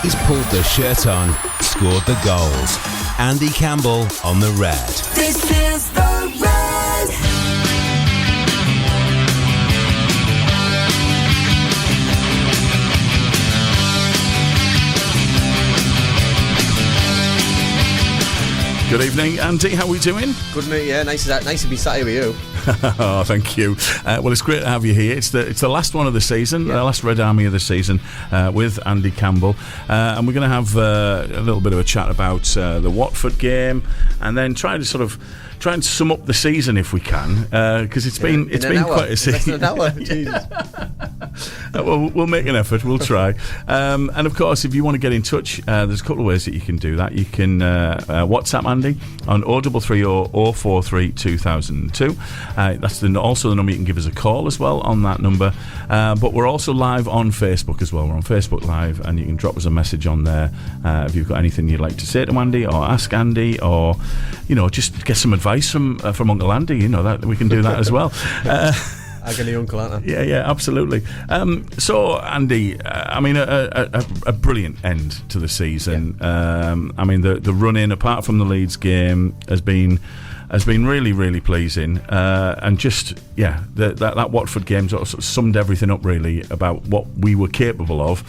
He's pulled the shirt on, scored the goals. Andy Campbell on the red. This is the red. Good evening, Andy. How are we doing? Good, mate. Yeah, nice to be sat here with you. Oh, thank you. Well, it's great to have you here. It's the last one of the season, the last Red Army of the season, with Andy Campbell, and we're going to have a little bit of a chat about the Watford game, and then try and sum up the season if we can, because it's been quite a season. Less than an hour. Jesus. Well, we'll make an effort. We'll try. And of course, if you want to get in touch, there's a couple of ways that you can do that. You can WhatsApp Andy on 0330 043 2002. That's also the number you can give us a call as well on that number. But we're also live on Facebook as well. We're on Facebook Live, and you can drop us a message on there if you've got anything you'd like to say to Andy, or ask Andy, or just get some advice from Uncle Andy. That we can do that as well. Agony uncle, aren't I? Yeah, absolutely. So, Andy, a brilliant end to the season. Yeah. The run-in, apart from the Leeds game, has been really, really pleasing. And just, that Watford game sort of summed everything up, really, about what we were capable of,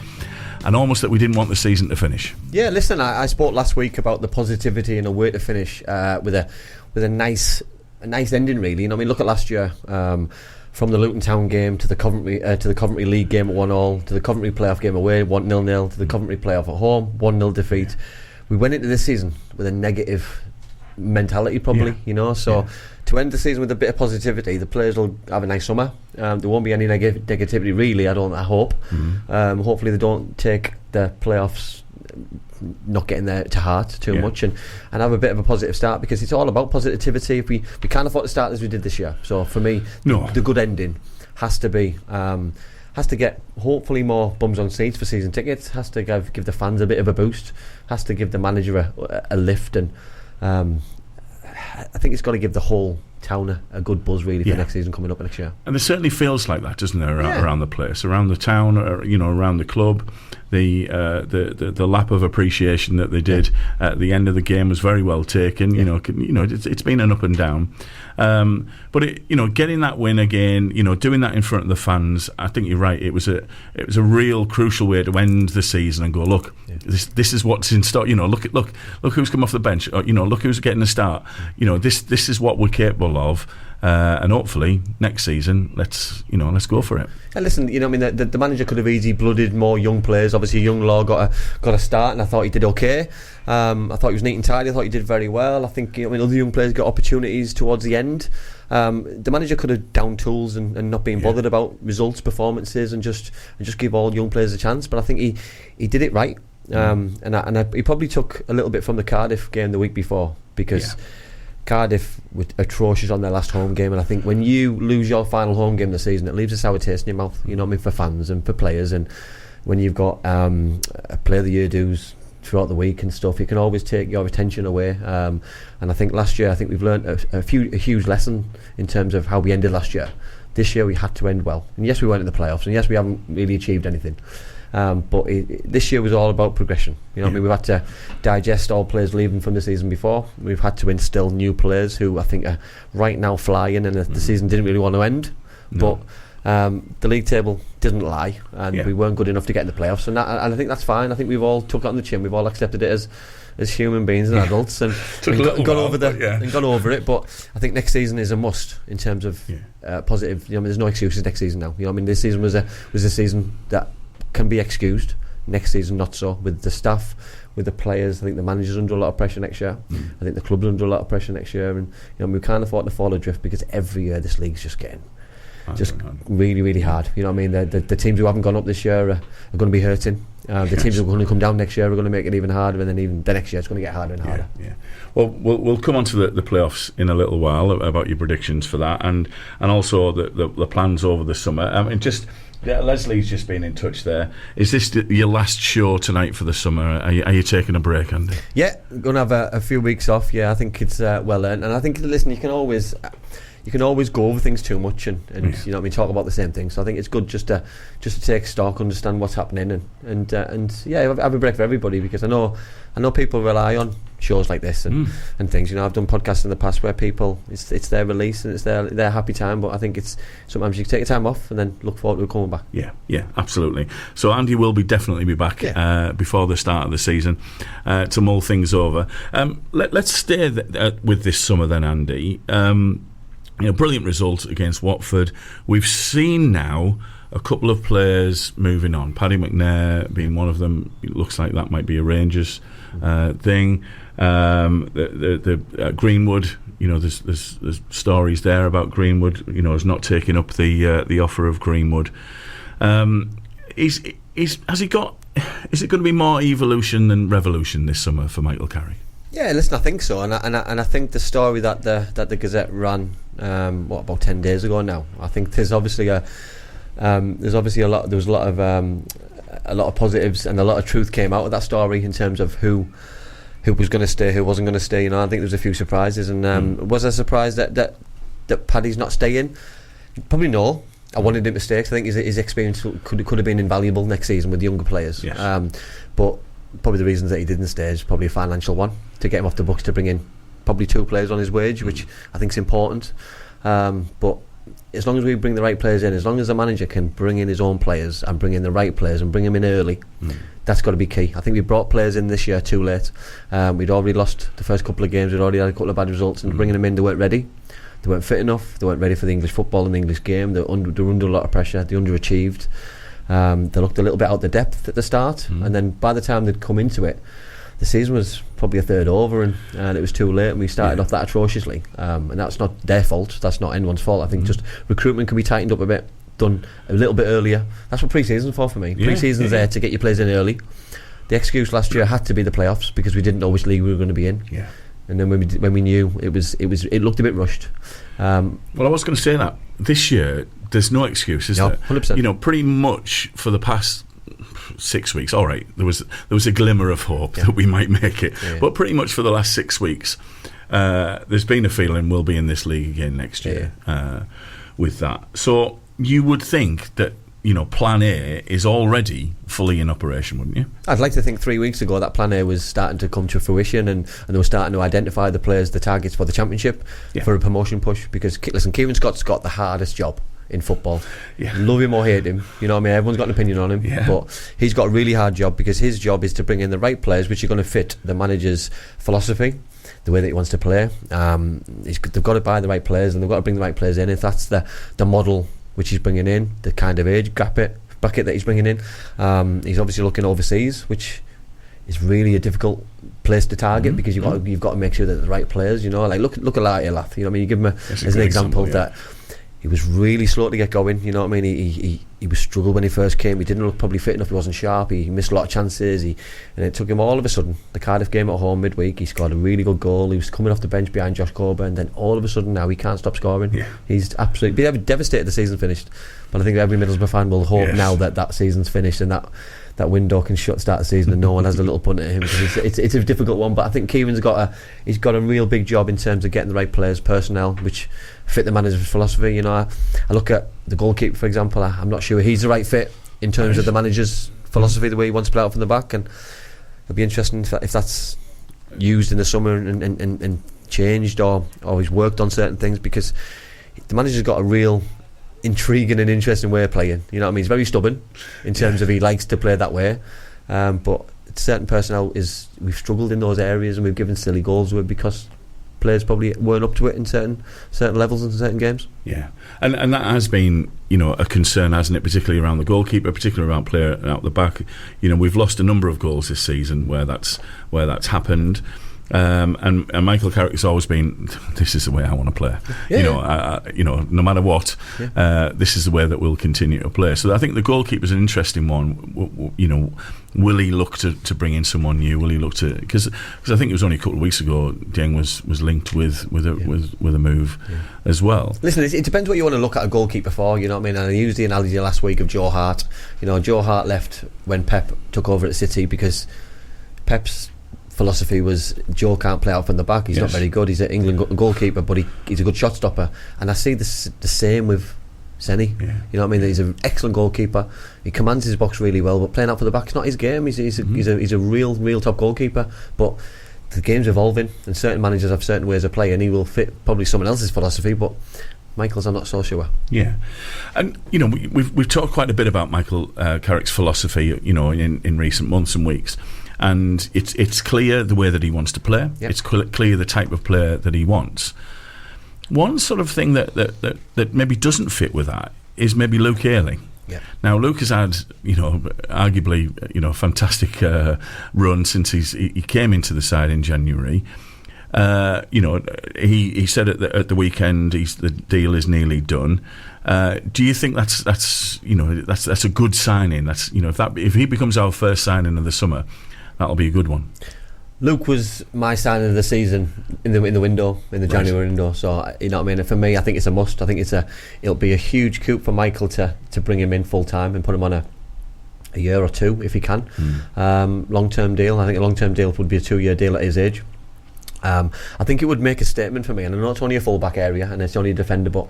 and almost that we didn't want the season to finish. Yeah, listen, I spoke last week about the positivity and a way to finish with a nice ending, really. Look at last year. From the Luton Town game to the Coventry League game at 1-1, to the Coventry playoff game away 1-0, to the Coventry playoff at home 1-0 defeat. We went into this season with a negative mentality, probably. To end the season with a bit of positivity, the players will have a nice summer. There won't be any negativity, really. I hope. Mm-hmm. Hopefully they don't take the playoffs not getting there to heart too much, and have a bit of a positive start, because it's all about positivity. If we can't afford to start as we did this year, so for me, the good ending has to get hopefully more bums on seats for season tickets, has to give the fans a bit of a boost, has to give the manager a lift, and I think it's got to give the whole town a good buzz, really, for next season coming up next year. And it certainly feels like that, doesn't it, around the place, around the town, around the club. The lap of appreciation that they did at the end of the game was very well taken. It's been an up and down, but getting that win again, doing that in front of the fans, I think you're right. It was a real crucial way to end the season and go, look, this is what's in stock. Look who's come off the bench. Look who's getting a start. This is what we're capable of. And hopefully next season, let's go for it. And listen, the manager could have easily blooded more young players. Obviously, young Law got a start, and I thought he did okay. I thought he was neat and tidy. I thought he did very well. I think other young players got opportunities towards the end. The manager could have downed tools and not been bothered about results, performances, and just give all young players a chance. But I think he did it right. He probably took a little bit from the Cardiff game the week before, because Cardiff were atrocious on their last home game, and I think when you lose your final home game of the season, it leaves a sour taste in your mouth, for fans and for players. And when you've got a player of the year dues throughout the week and stuff, it can always take your attention away. And I think last year, we've learned a huge lesson in terms of how we ended last year. This year we had to end well, and yes, we went in the playoffs, and yes, we haven't really achieved anything. But this year was all about progression. We've had to digest all players leaving from the season before. We've had to instill new players who I think are right now flying, and the season didn't really want to end. No. But the league table didn't lie, and we weren't good enough to get in the playoffs, and I think that's fine. I think we've all took it on the chin. We've all accepted it as human beings and adults, and gone over it. But I think next season is a must in terms of positive. There's no excuses next season now. This season was a season that can be excused. Next season, not so. With the staff, with the players, I think the manager's under a lot of pressure next year. I think the club's under a lot of pressure next year, and we can't afford to fall adrift, because every year this league's just getting really, really hard. The teams who haven't gone up this year are going to be hurting. The teams who are going to come down next year are going to make it even harder, and then even the next year it's going to get harder and harder. Well, we'll come on to the playoffs in a little while, about your predictions for that, and also the plans over the summer. Leslie's just been in touch there. Is this your last show tonight for the summer? Are you taking a break, Andy? Yeah, I'm going to have a few weeks off. I think it's well earned, and I think, listen, you can always you can always go over things too much and you know what I mean, talk about the same thing. So I think it's good just to take stock, understand what's happening, and have a break for everybody, because I know people rely on shows like this and things. You know, I've done podcasts in the past where people, it's their release and it's their happy time, but I think it's sometimes you can take a time off and then look forward to coming back. Yeah, absolutely. So Andy will definitely be back before the start of the season to mull things over. Let's stay with this summer then, Andy. Brilliant result against Watford. We've seen now a couple of players moving on. Paddy McNair being one of them. It looks like that might be a Rangers thing. The Greenwood, there's stories there about Greenwood, has not taken up the offer of Greenwood. Is it going to be more evolution than revolution this summer for Michael Carrick? Yeah, listen, I think so, and I think the story that the Gazette ran about 10 days ago now. I think there's obviously a lot of positives, and a lot of truth came out of that story in terms of who was going to stay, who wasn't going to stay. I think there was a few surprises, and was I surprised that Paddy's not staying? Probably no. I wanted him to stay, 'cause I think his experience could have been invaluable next season with the younger players. Yes. But probably the reasons that he didn't stay is probably a financial one, to get him off the books, to bring in probably 2 players on his wage, which I think is important. But as long as we bring the right players in, as long as the manager can bring in his own players and bring in the right players and bring them in early, that's got to be key. I think we brought players in this year too late. We'd already lost the first couple of games, we'd already had a couple of bad results, and bringing them in, they weren't ready. They weren't fit enough. They weren't ready for the English football and the English game. They were under a lot of pressure. They underachieved. They looked a little bit out the depth at the start, and then by the time they'd come into it, the season was probably a third over, and it was too late, and we started off that atrociously. And that's not their fault. That's not anyone's fault. I think just recruitment can be tightened up a bit, done a little bit earlier. That's what pre-season's for me. Pre-season's there to get your players in early. The excuse last year had to be the playoffs, because we didn't know which league we were going to be in. Yeah. And then when we knew, it looked a bit rushed. Well, I was going to say that this year there's no excuse, is there? 100%. Pretty much for the past 6 weeks. All right, there was a glimmer of hope that we might make it, but pretty much for the last 6 weeks, there's been a feeling we'll be in this league again next year. With that, so you would think that Plan A is already fully in operation, wouldn't you? I'd like to think 3 weeks ago that Plan A was starting to come to fruition, and they were starting to identify the players, the targets for the Championship, for a promotion push. Because listen, Kieran Scott's got the hardest job in football. Love him or hate him, you know what I mean, everyone's got an opinion on him, but he's got a really hard job, because his job is to bring in the right players which are going to fit the manager's philosophy, the way that he wants to play. They've got to buy the right players, and they've got to bring the right players in. If that's the model which he's bringing in, the kind of age bracket that he's bringing in, he's obviously looking overseas, which is really a difficult place to target, because you've got to make sure that the right players, like look at Elath, you know what I mean, you give him as an example that he was really slow to get going, you know what I mean, he was struggled when he first came, he didn't look probably fit enough, he wasn't sharp, he missed a lot of chances, and it took him all of a sudden, the Cardiff game at home midweek, he scored a really good goal, he was coming off the bench behind Josh Coburn, and then all of a sudden now he can't stop scoring. He's absolutely devastated the season finished, but I think every Middlesbrough fan will hope now that season's finished, and that window can start the season, and no one has a little punt at him, because it's a difficult one. But I think Kieran's got a real big job in terms of getting the right players, personnel which fit the manager's philosophy. I look at the goalkeeper, for example. I'm not sure he's the right fit in terms of the manager's philosophy, the way he wants to play out from the back, and it'll be interesting if that's used in the summer and changed, or he's worked on certain things, because the manager's got a real intriguing and interesting way of playing. You know what I mean? He's very stubborn in terms of he likes to play that way, but certain personnel we've struggled in those areas, and we've given silly goals with, because players probably weren't up to it in certain levels in certain games. And that has been a concern, hasn't it, particularly around the goalkeeper, particularly around player out the back. We've lost a number of goals this season where that's happened. And Michael Carrick's always been, this is the way I want to play. No matter what, this is the way that we'll continue to play. So I think the goalkeeper's an interesting one. Will he look to bring in someone new? Will he look to, because I think it was only a couple of weeks ago Dieng was linked with a move as well. Listen, it depends what you want to look at a goalkeeper for. You know what I mean? And I used the analogy last week of Joe Hart. Joe Hart left when Pep took over at City, because Pep's philosophy was Joe can't play out from the back. He's not very good. He's an England goalkeeper, but he's a good shot stopper. And I see the same with Senny. You know what I mean? He's an excellent goalkeeper. He commands his box really well, but playing out for the back is not his game. He's a real top goalkeeper. But the game's evolving, and certain managers have certain ways of playing. He will fit probably someone else's philosophy, but Michael's, I'm not so sure. Yeah, and we've talked quite a bit about Michael Carrick's philosophy, in recent months and weeks. And it's clear the way that he wants to play. Yep. It's clear the type of player that he wants. One sort of thing that maybe doesn't fit with that is maybe Luke Ayling. Yep. Now Luke has had, arguably, a fantastic run since he came into the side in January. He said at the weekend the deal is nearly done. Do you think that's a good signing? That's if he becomes our first signing of the summer, that'll be a good one. Luke was my signing of the season in the window, in the January window. So you know what I mean. For me, I think it's a must. I think it'll be a huge coup for Michael to bring him in full time and put him on a year or two if he can. Long term deal. I think a long term deal would be a 2-year deal at his age. I think it would make a statement for me. And I know it's only a full back area and it's only a defender, but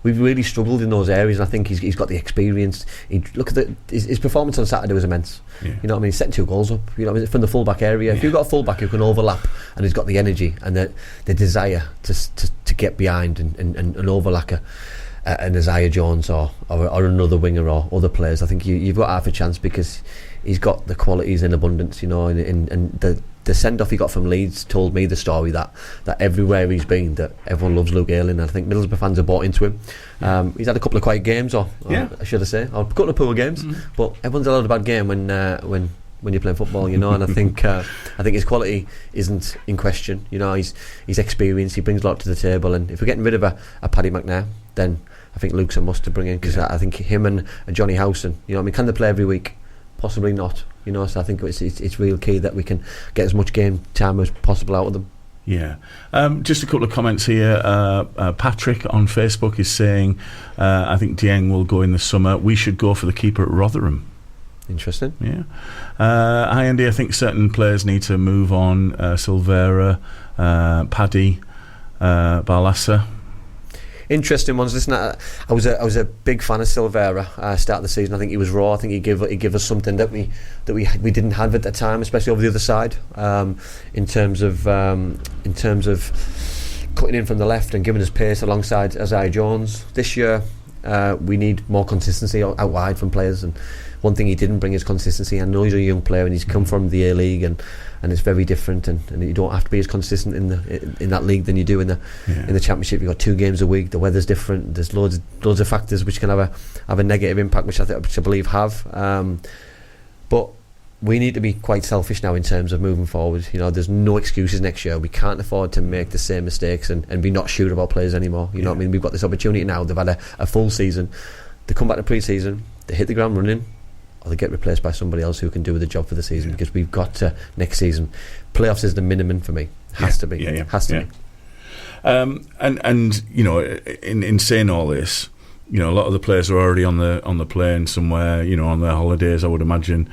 we've really struggled in those areas, and I think he's got the experience. Look at his performance on Saturday was immense. You know what I mean? He's setting 2 goals up. You know what I mean? From the full back area. If you've got a full back who can overlap and he's got the energy and the desire to get behind and overlap an Isaiah Jones or another winger or other players, I think you've got half a chance because he's got the qualities in abundance. And the send-off he got from Leeds told me the story that everywhere he's been, that everyone loves Luke Ayling, and I think Middlesbrough fans are bought into him. He's had a couple of quiet games, or should I say, or a couple of poor games, but everyone's allowed a bad game when you're playing football, and I think his quality isn't in question. He's experienced, he brings a lot to the table, and if we're getting rid of a Paddy McNair, then I think Luke's a must to bring in, because I think him and Johnny Howson, can they play every week? Possibly not. So I think it's real key that we can get as much game time as possible out of them. Yeah. Just a couple of comments here. Patrick on Facebook is saying, I think Dieng will go in the summer. We should go for the keeper at Rotherham. Interesting. Yeah. Hi Andy, I think certain players need to move on. Silvera, Paddy, Barlassa. Interesting ones. Listen, I was a big fan of Silvera start of the season. I think he was raw. I think he gave us something that we didn't have at the time, especially over the other side, in terms of cutting in from the left and giving us pace alongside Isaiah Jones. This year we need more consistency out wide from players, and one thing he didn't bring is consistency. I know he's a young player and he's come from the A-League and it's very different, and you don't have to be as consistent in that league than you do in the Championship. You've got 2 games a week, the weather's different, there's loads of factors which can have a negative impact, which I believe have, but we need to be quite selfish now in terms of moving forward. There's no excuses next year. We can't afford to make the same mistakes and be not sure about players anymore. You know what I mean? We've got this opportunity now. They've had a full season. They come back to pre-season, they hit the ground running, or they get replaced by somebody else who can do the job for the season, because we've got to, next season, playoffs is the minimum for me. Has to be. Has to be. And in saying all this, a lot of the players are already on the plane somewhere, on their holidays, I would imagine.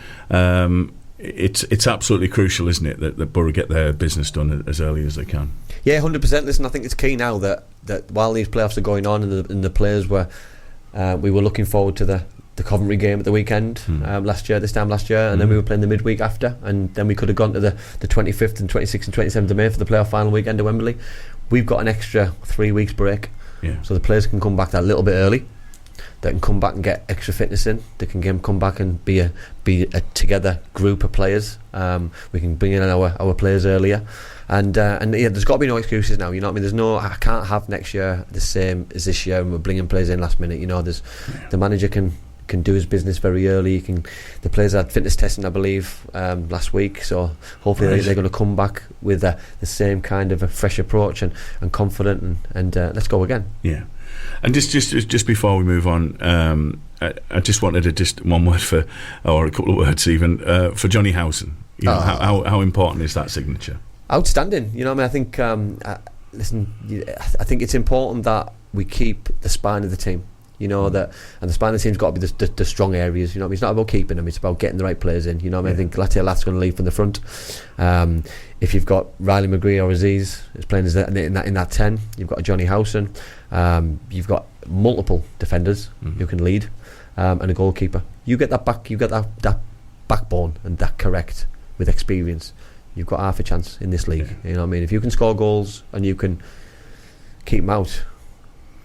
It's absolutely crucial, isn't it, that Borough get their business done as early as they can. Yeah, 100%. Listen, I think it's key now that while these playoffs are going on and the players we were looking forward to the Coventry game at the weekend this time last year, and then we were playing the midweek after, and then we could have gone to the 25th and 26th and 27th of May for the playoff final weekend at Wembley. We've got an extra 3 weeks break, so the players can come back that little bit early. They can come back and get extra fitness in. They can come back and be a together group of players. We can bring in our players earlier, and there's got to be no excuses now. You know what I mean? I can't have next year the same as this year, and we're bringing players in last minute. The manager can do his business very early. The players had fitness testing, I believe, last week, so hopefully they're going to come back with the same kind of a fresh approach and confident and let's go again. Yeah. And just before we move on, I just wanted just one word or a couple of words even for Johnny Howson. How important is that signature? Outstanding. I think listen, I think it's important that we keep the spine of the team. You know that, and the spine of the team's got to be the strong areas. You know what I mean? It's not about keeping them; it's about getting the right players in. You know what I mean? I think Latte Lat's going to lead from the front. If you've got Riley McGree or Aziz is playing in that 10, you've got a Johnny Howson. You've got multiple defenders who can lead, and a goalkeeper. You get that back. You get that backbone and that correct with experience. You've got half a chance in this league. You know what I mean? If you can score goals and you can keep them out,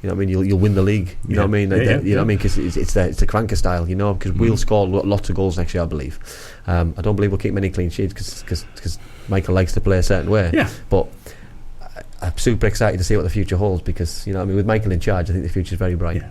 you know what I mean? You'll win the league. You know what I mean? You know what I mean? Because it's the Cranker style. You know, because we'll score lots of goals next year, I believe. I don't believe we'll keep many clean sheets because Michael likes to play a certain way. Yeah. But I'm super excited to see what the future holds because you know what I mean. With Michael in charge, I think the future is very bright. Yeah.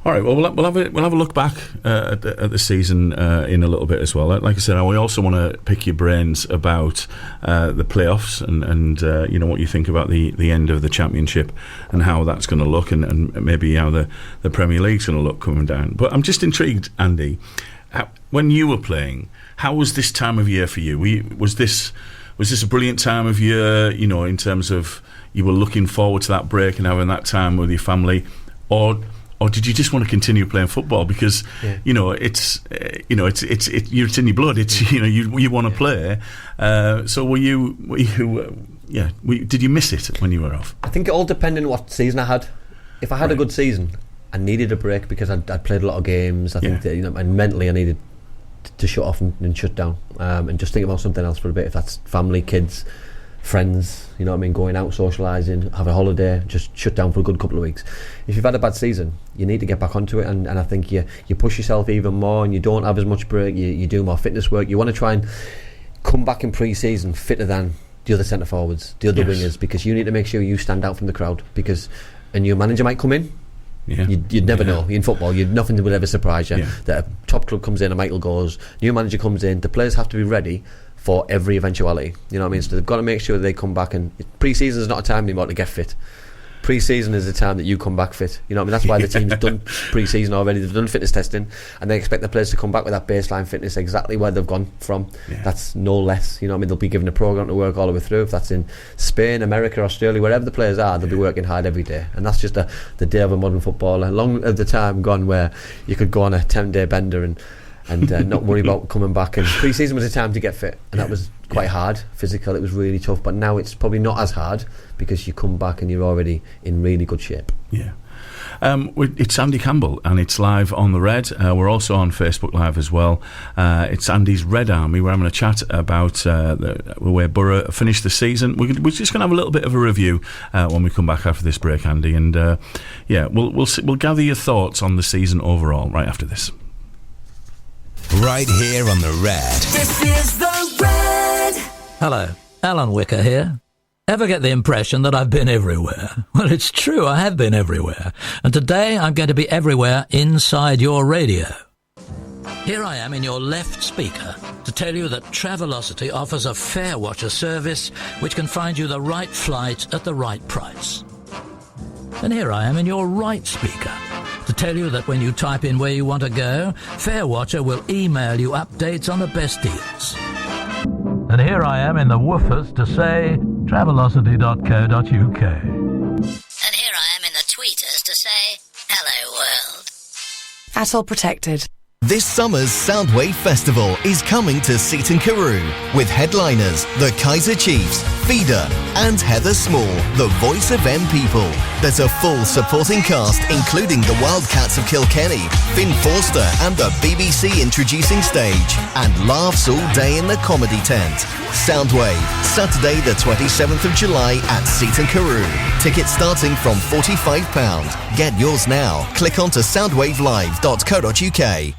All right. Well, we'll have a look back at the season in a little bit as well. Like I said, we also want to pick your brains about the playoffs and you know what you think about the end of the Championship and how that's going to look and maybe how the Premier League's going to look coming down. But I'm just intrigued, Andy. When you were playing, how was this time of year for you? Was this a brilliant time of year? You know, in terms of you were looking forward to that break and having that time with your family, or did you just want to continue playing football because you know it's in your blood? It's you know you want to play. So did you miss it when you were off? I think it all depended on what season I had. If I had a good season, I needed a break because I'd played a lot of games. I think that, you know, and mentally I needed to shut off and shut down and just think about something else for a bit. If that's family, kids, friends, you know what I mean, going out, socialising, have a holiday, just shut down for a good couple of weeks. If you've had a bad season, you need to get back onto it, and I think you push yourself even more and you don't have as much break, you do more fitness work. You want to try and come back in pre-season fitter than the other centre forwards, the other wingers, because you need to make sure you stand out from the crowd, because a new manager might come in. You'd never know. In football, nothing will ever surprise you. That a top club comes in and Michael goes, new manager comes in, the players have to be ready for every eventuality. You know what I mean? So they've got to make sure they come back, and pre-season is not a time anymore to get fit. Pre-season is the time that you come back fit. You know what I mean? That's why the team's done pre-season already. They've done fitness testing, and they expect the players to come back with that baseline fitness exactly where they've gone from. That's no less. You know what I mean? They'll be given a program to work all the way through. If that's in Spain, America, Australia, wherever the players are, they'll be working hard every day. And that's just the day of a modern footballer. Long of the time gone where you could go on a 10-day bender and not worry about coming back. And pre-season was a time to get fit, and that was quite hard, physical. It was really tough, but now it's probably not as hard because you come back and you're already in really good shape. It's Andy Campbell and it's live on the Red. We're also on Facebook Live as well. It's Andy's Red Army. We're having a chat about where Borough finished the season. We're just going to have a little bit of a review when we come back after this break, Andy, and we'll gather your thoughts on the season overall right after this. Right here on the Red. This is the Red. Hello, Alan Wicker here. Ever get the impression that I've been everywhere? Well, it's true, I have been everywhere. And today I'm going to be everywhere inside your radio. Here I am in your left speaker to tell you that Travelocity offers a Fare Watcher service which can find you the right flight at the right price. And here I am in your right speaker to tell you that when you type in where you want to go, Fare Watcher will email you updates on the best deals. And here I am in the woofers to say Travelocity.co.uk. And here I am in the tweeters to say, hello world. At all protected. This summer's Soundwave Festival is coming to Seaton Carew with headliners the Kaiser Chiefs, Feeder and Heather Small, the voice of M People. There's a full supporting cast including the Wildcats of Kilkenny, Finn Forster and the BBC introducing stage, and laughs all day in the comedy tent. Soundwave, Saturday the 27th of July at Seaton Carew. Tickets starting from £45. Get yours now. Click on to soundwavelive.co.uk.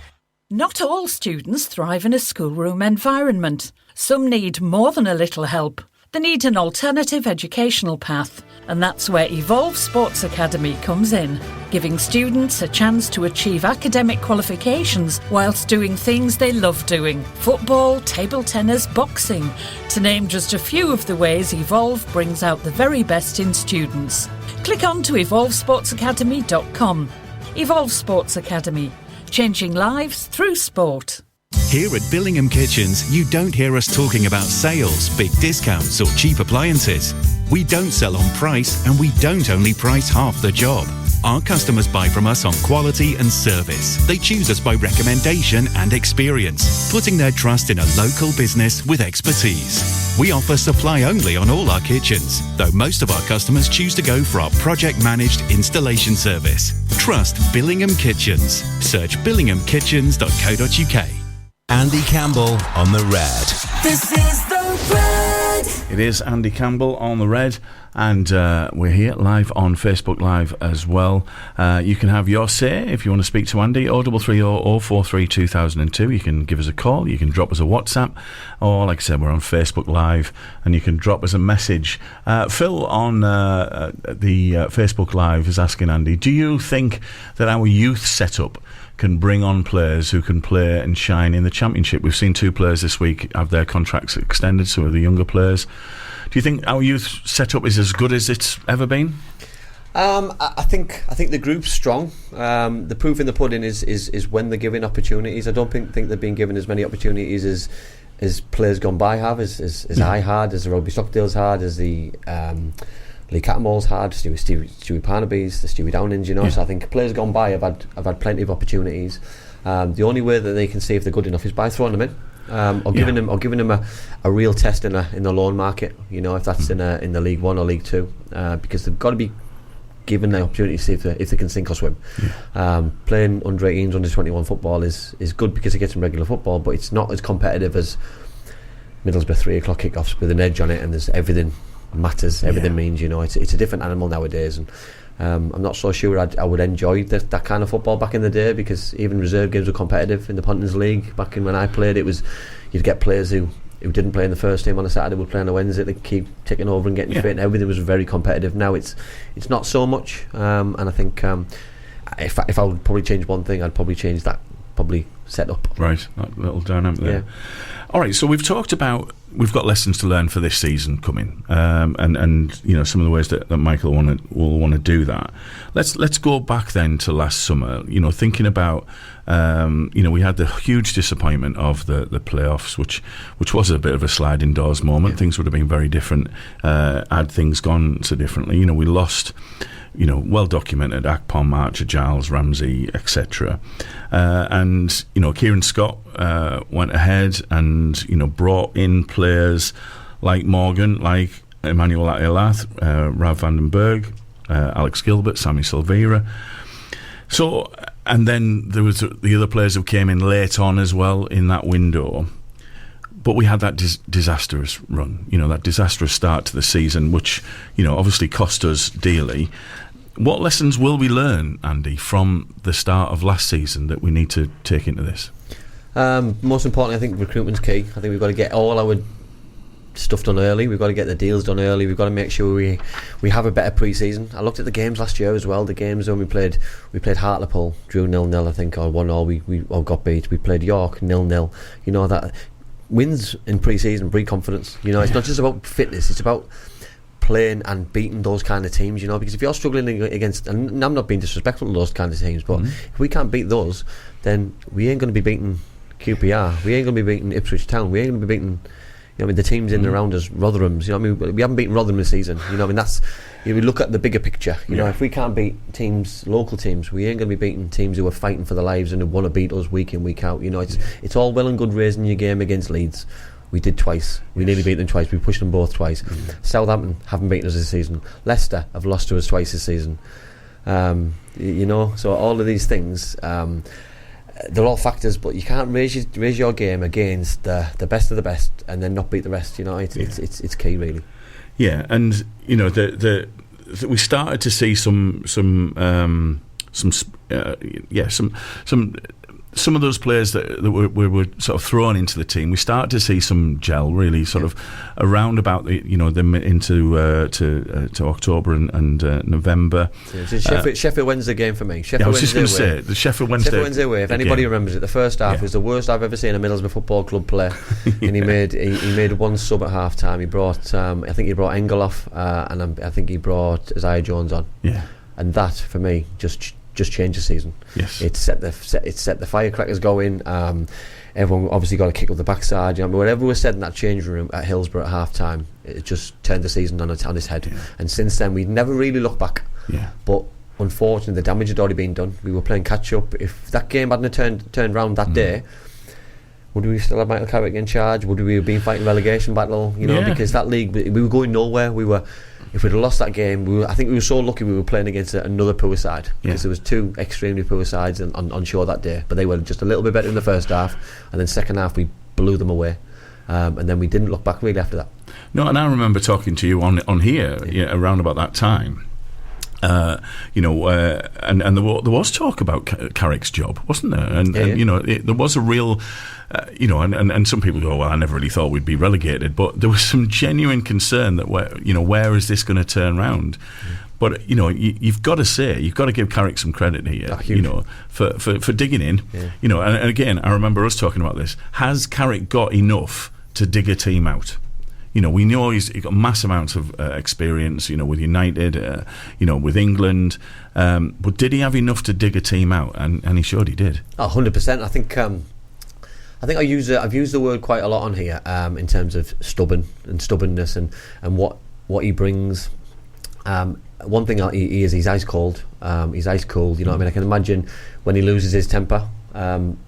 Not all students thrive in a schoolroom environment. Some need more than a little help. They need an alternative educational path, and that's where Evolve Sports Academy comes in, giving students a chance to achieve academic qualifications whilst doing things they love doing. Football, table tennis, boxing, to name just a few of the ways Evolve brings out the very best in students. Click on to evolvesportsacademy.com. Evolve Sports Academy. Changing lives through sport. Here at Billingham Kitchens, you don't hear us talking about sales, big discounts or cheap appliances. We don't sell on price, and we don't only price half the job. Our customers buy from us on quality and service. They choose us by recommendation and experience, putting their trust in a local business with expertise. We offer supply only on all our kitchens, though most of our customers choose to go for our project-managed installation service. Trust Billingham Kitchens. Search billinghamkitchens.co.uk. Andy Campbell on the Red. This is the Red. It is Andy Campbell on the Red, and we're here live on Facebook Live as well. You can have your say if you want to speak to Andy. 0330 043 2002. You can give us a call, you can drop us a WhatsApp, or like I said, we're on Facebook Live and you can drop us a message. Phil on the Facebook Live is asking Andy, do you think that our youth setup can bring on players who can play and shine in the Championship? We've seen 2 players this week have their contracts extended, some of the younger players. Do you think our youth setup is as good as it's ever been? I think the group's strong. The proof in the pudding is when they're given opportunities. I don't think they're being given as many opportunities as players gone by have, as I had, as the Rugby Stockdale's had, as the Lee Cattermole's had, Stewie Parnaby's, the Stewie Downings, you know. So I think players gone by have had plenty of opportunities. The only way that they can see if they're good enough is by throwing them in. Or giving them a real test in the loan market, you know, if that's in the League 1 or League 2, because they've got to be given the opportunity to see if they can sink or swim. Playing under 18s, under 21 football is good because it gets them regular football, but it's not as competitive as Middlesbrough 3 o'clock kickoffs with an edge on it, and there's everything matters, everything means, you know. It's a different animal nowadays, and I'm not so sure I would enjoy that kind of football back in the day, because even reserve games were competitive in the Pontins League. Back in when I played, it was, you'd get players who didn't play in the first team on a Saturday would play on a Wednesday. They'd keep ticking over and getting fit, and everything was very competitive. Now it's not so much, and I think if I would probably change one thing, I'd probably change that set up. Right, that little dynamic there. All right, so we've talked about, we've got lessons to learn for this season coming, and you know, some of the ways that Michael will want to do that. Let's go back then to last summer. You know, thinking about you know, we had the huge disappointment of the playoffs, which was a bit of a sliding doors moment. Things would have been very different had things gone so differently. You know, we lost, you know, well documented Akpom, Archer, Giles, Ramsey, etc. And you know, Kieran Scott went ahead and, you know, brought in players like Morgan, like Emmanuel Atielath, Rav van den Berg, Alex Gilbert, Sammy Silveira. So, and then there was the other players who came in late on as well in that window. But we had that disastrous run, you know, that disastrous start to the season, which, you know, obviously cost us dearly. What lessons will we learn, Andy, from the start of last season that we need to take into this? Most importantly, I think recruitment's key. I think we've got to get all our stuff done early. We've got to get the deals done early. We've got to make sure we have a better pre-season. I looked at the games last year as well. The games when we played Hartlepool, drew 0-0, I think, or 1-0. We all got beat. We played York 0-0. You know, that wins in pre-season breed confidence. You know, it's not just about fitness. It's about playing and beating those kind of teams, you know, because if you're struggling against, and I'm not being disrespectful to those kind of teams, but if we can't beat those, then we ain't going to be beating QPR, we ain't going to be beating Ipswich Town, we ain't going to be beating, you know, I mean, the teams in and around us, Rotherham's, you know, I mean, we haven't beaten Rotherham this season, you know, I mean, that's, you know, we look at the bigger picture, you know, if we can't beat teams, local teams, we ain't going to be beating teams who are fighting for their lives and who want to beat us week in, week out, you know. It's all well and good raising your game against Leeds. We did twice. We nearly beat them twice. We pushed them both twice. Southampton haven't beaten us this season. Leicester have lost to us twice this season. You know, so all of these things, they're all factors, but you can't raise your game against the best of the best and then not beat the rest. You know, it's key, really. Yeah, and you know, we started to see some of those players that were sort of thrown into the team. We started to see some gel, really, sort of around about them into to October and November. Sheffield Wednesday game for me. I was just going to say the Sheffield Wednesday way. If anybody remembers it, the first half was the worst I've ever seen a Middlesbrough Football Club play. And he made one sub at half time. He brought I think he brought Engel off, and I think he brought Isaiah Jones on. Yeah, and that for me just changed the season. Yes, it set the firecrackers going. Everyone obviously got a kick up the backside. You know, whatever was said in that changing room at Hillsborough at half time, it just turned the season on its head. And since then, we've never really looked back. Yeah, but unfortunately, the damage had already been done. We were playing catch up. If that game hadn't turned round that day, would we still have Michael Carrick in charge? Would we have been fighting relegation battle? You know, because that league, we were going nowhere. If we'd have lost that game, I think we were so lucky we were playing against another poor side, because there was two extremely poor sides on shore that day, but they were just a little bit better in the first half, and then second half we blew them away, and then we didn't look back really after that. No, and I remember talking to you on here around about that time. And there was talk about Carrick's job, wasn't there? And there was a real, and some people go, well, I never really thought we'd be relegated, but there was some genuine concern that where is this going to turn round? But you've got to give Carrick some credit here, for digging in, and again, I remember us talking about this. Has Carrick got enough to dig a team out? We know he's got mass amounts of experience, with United, with England. But did he have enough to dig a team out? And he showed he did. 100%. I think I've used the word quite a lot on here in terms of stubbornness and what he brings. One thing he's ice cold. He's ice cold. You know what I mean? I can imagine when he loses his temper.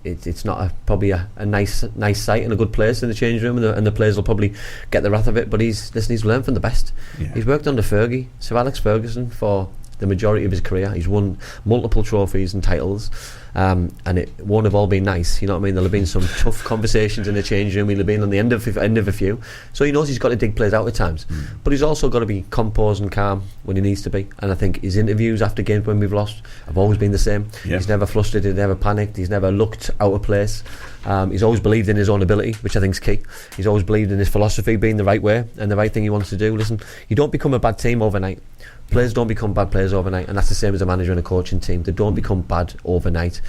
It's not probably a nice sight and a good place in the change room, and the players will probably get the wrath of it. But he's learned from the best. He's worked under Sir Alex Ferguson for the majority of his career. He's won multiple trophies and titles, and it won't have all been nice. You know what I mean? There'll have been some tough conversations in the change room. He'll have been on the end of a few, so he knows he's got to dig players out at times. But he's also got to be composed and calm when he needs to be. And I think his interviews after games when we've lost have always been the same. He's never flustered, he's never panicked, he's never looked out of place. He's always believed in his own ability, which I think is key. He's always believed in his philosophy being the right way and the right thing he wants to do. Listen, you don't become a bad team overnight. Players don't become bad players overnight, and that's the same as a manager and a coaching team. They don't become bad overnight.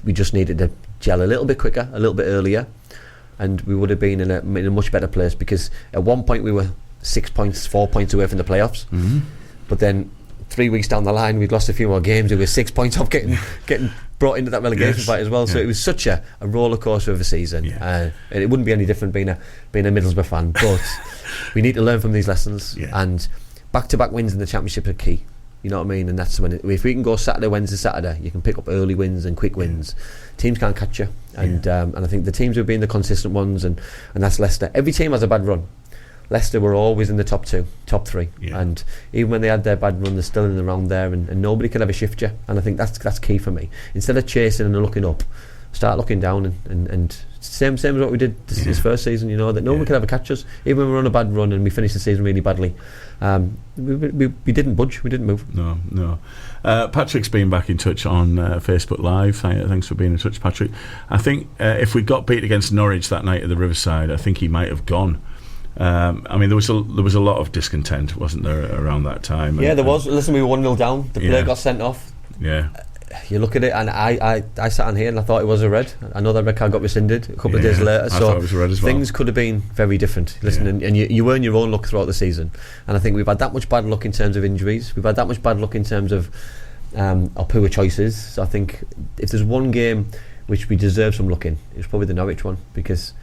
We just needed to gel a little bit quicker, a little bit earlier, and we would have been in a much better place, because at one point we were 4 points away from the playoffs. But then 3 weeks down the line we'd lost a few more games. We were 6 points off getting brought into that relegation fight as well. So it was such a roller coaster of a season, and it wouldn't be any different being a Middlesbrough fan. But we need to learn from these lessons, and back-to-back wins in the Championship are key. You know what I mean? And that's when if we can go Saturday, Wednesday, Saturday, you can pick up early wins and quick wins. Teams can't catch you, and I think the teams who've been the consistent ones, and that's Leicester. Every team has a bad run. Leicester were always in the top 2, top 3, and even when they had their bad run, they're still in the round there, and nobody can ever shift you. And I think that's key for me. Instead of chasing and looking up, start looking down, and same as what we did this first season. That no one can ever catch us. Even when we're on a bad run and we finished the season really badly, we didn't budge, we didn't move. No. Patrick's been back in touch on Facebook Live. Thanks for being in touch, Patrick. I think if we got beat against Norwich that night at the Riverside, I think he might have gone. I mean, there was a lot of discontent, wasn't there, around that time? There was. Listen, we were 1-0 down. The player got sent off. You look at it, and I sat on here and I thought it was a red. I know that red card got rescinded a couple of days later, so it was a red as well. Things could have been very different. Listen, and you earn your own luck throughout the season, and I think we've had that much bad luck in terms of injuries. We've had that much bad luck in terms of our poor choices. So I think if there's one game which we deserve some luck in, it's probably the Norwich one, because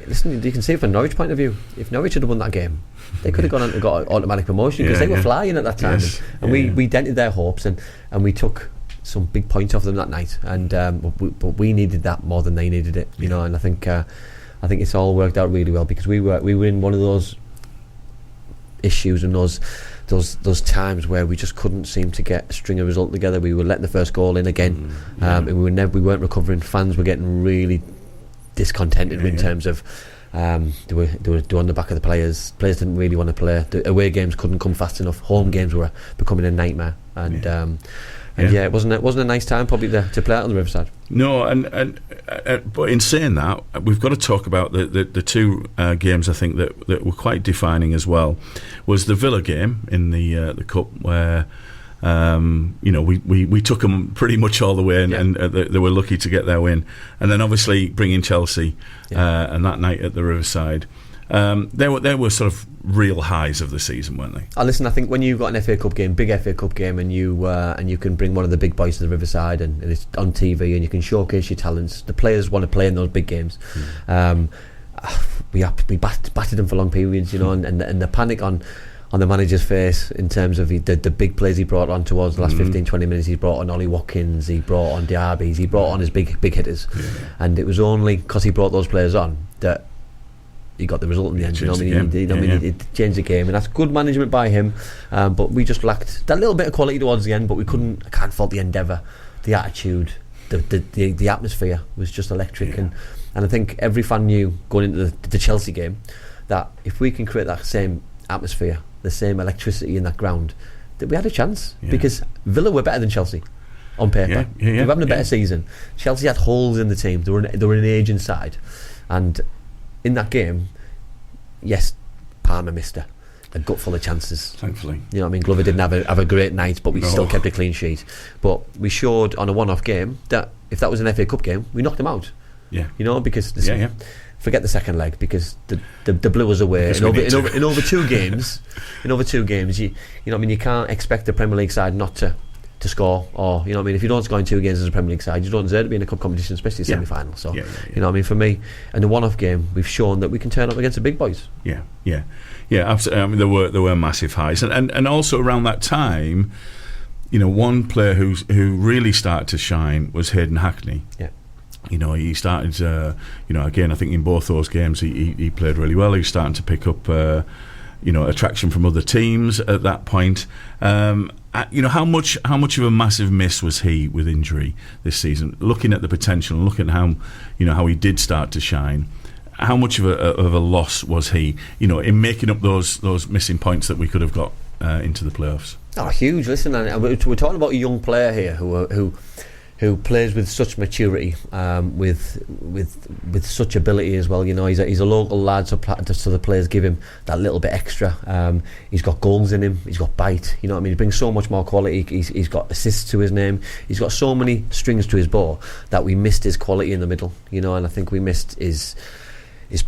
listen, you can see it from Norwich point of view. If Norwich had won that game, they could have gone on and got automatic promotion, because they were flying at that time, and we dented their hopes, and we took some big points off them that night, and but we needed that more than they needed it, know. And I think it's all worked out really well, because we were in one of those issues and those times where we just couldn't seem to get a string of results together. We were letting the first goal in again, and we weren't recovering. Fans were getting really discontented in terms of they were on the back of the players. Players didn't really want to play. The away games couldn't come fast enough. Home games were becoming a nightmare, and it wasn't a nice time probably to play out on the Riverside. No, and but in saying that, we've got to talk about the two games I think that were quite defining as well. Was the Villa game in the cup, where we took them pretty much all the way, and they were lucky to get their win, and then obviously bringing Chelsea and that night at the Riverside. They were sort of real highs of the season, weren't they? Listen, I think when you've got an FA Cup game, big FA Cup game, and you can bring one of the big boys to the Riverside, and it's on TV, and you can showcase your talents. The players want to play in those big games. We battered them for long periods, and the panic on on the manager's face in terms of the big players he brought on towards the last 15-20 minutes. He brought on Ollie Watkins, he brought on Diaby, he brought on his big hitters, and it was only because he brought those players on that he got the result in the end. He changed the game, and that's good management by him. But we just lacked that little bit of quality towards the end. But we couldn't. I can't fault the endeavour, the attitude, the atmosphere was just electric, and I think every fan knew going into the Chelsea game that if we can create that same atmosphere, the same electricity in that ground, that we had a chance, because Villa were better than Chelsea on paper. They were having a better season. Chelsea had holes in the team. They were an aging side, and in that game, yes, Palmer missed a gut full of chances. Thankfully, you know what I mean. Glover didn't have a great night, but we still kept a clean sheet. But we showed on a one-off game that if that was an FA Cup game, we knocked them out. Yeah, you know, because forget the second leg, because the blew us away in over 2 games. In over 2 games, you know what I mean. You can't expect the Premier League side not to score, or you know what I mean. If you don't score in 2 games as a Premier League side, you don't deserve to be in a cup competition, especially semi-final. So you know what I mean. For me, in the one-off game, we've shown that we can turn up against the big boys. Yeah, absolutely. I mean, there were massive highs, and also around that time, you know, one player who really started to shine was Hayden Hackney. Yeah. You know, he started, you know, again, I think in both those games he played really well. He was starting to pick up, you know, attraction from other teams at that point. You know, how much of a massive miss was he with injury this season? Looking at the potential and looking at how he did start to shine, how much of a loss was he, you know, in making up those missing points that we could have got into the playoffs? Oh, huge! Listen, we're talking about a young player here who plays with such maturity, with such ability as well. You know, he's a local lad, so the players give him that little bit extra. He's got goals in him. He's got bite. You know what I mean? He brings so much more quality. He's got assists to his name. He's got so many strings to his bow that we missed his quality in the middle. You know, and I think we missed his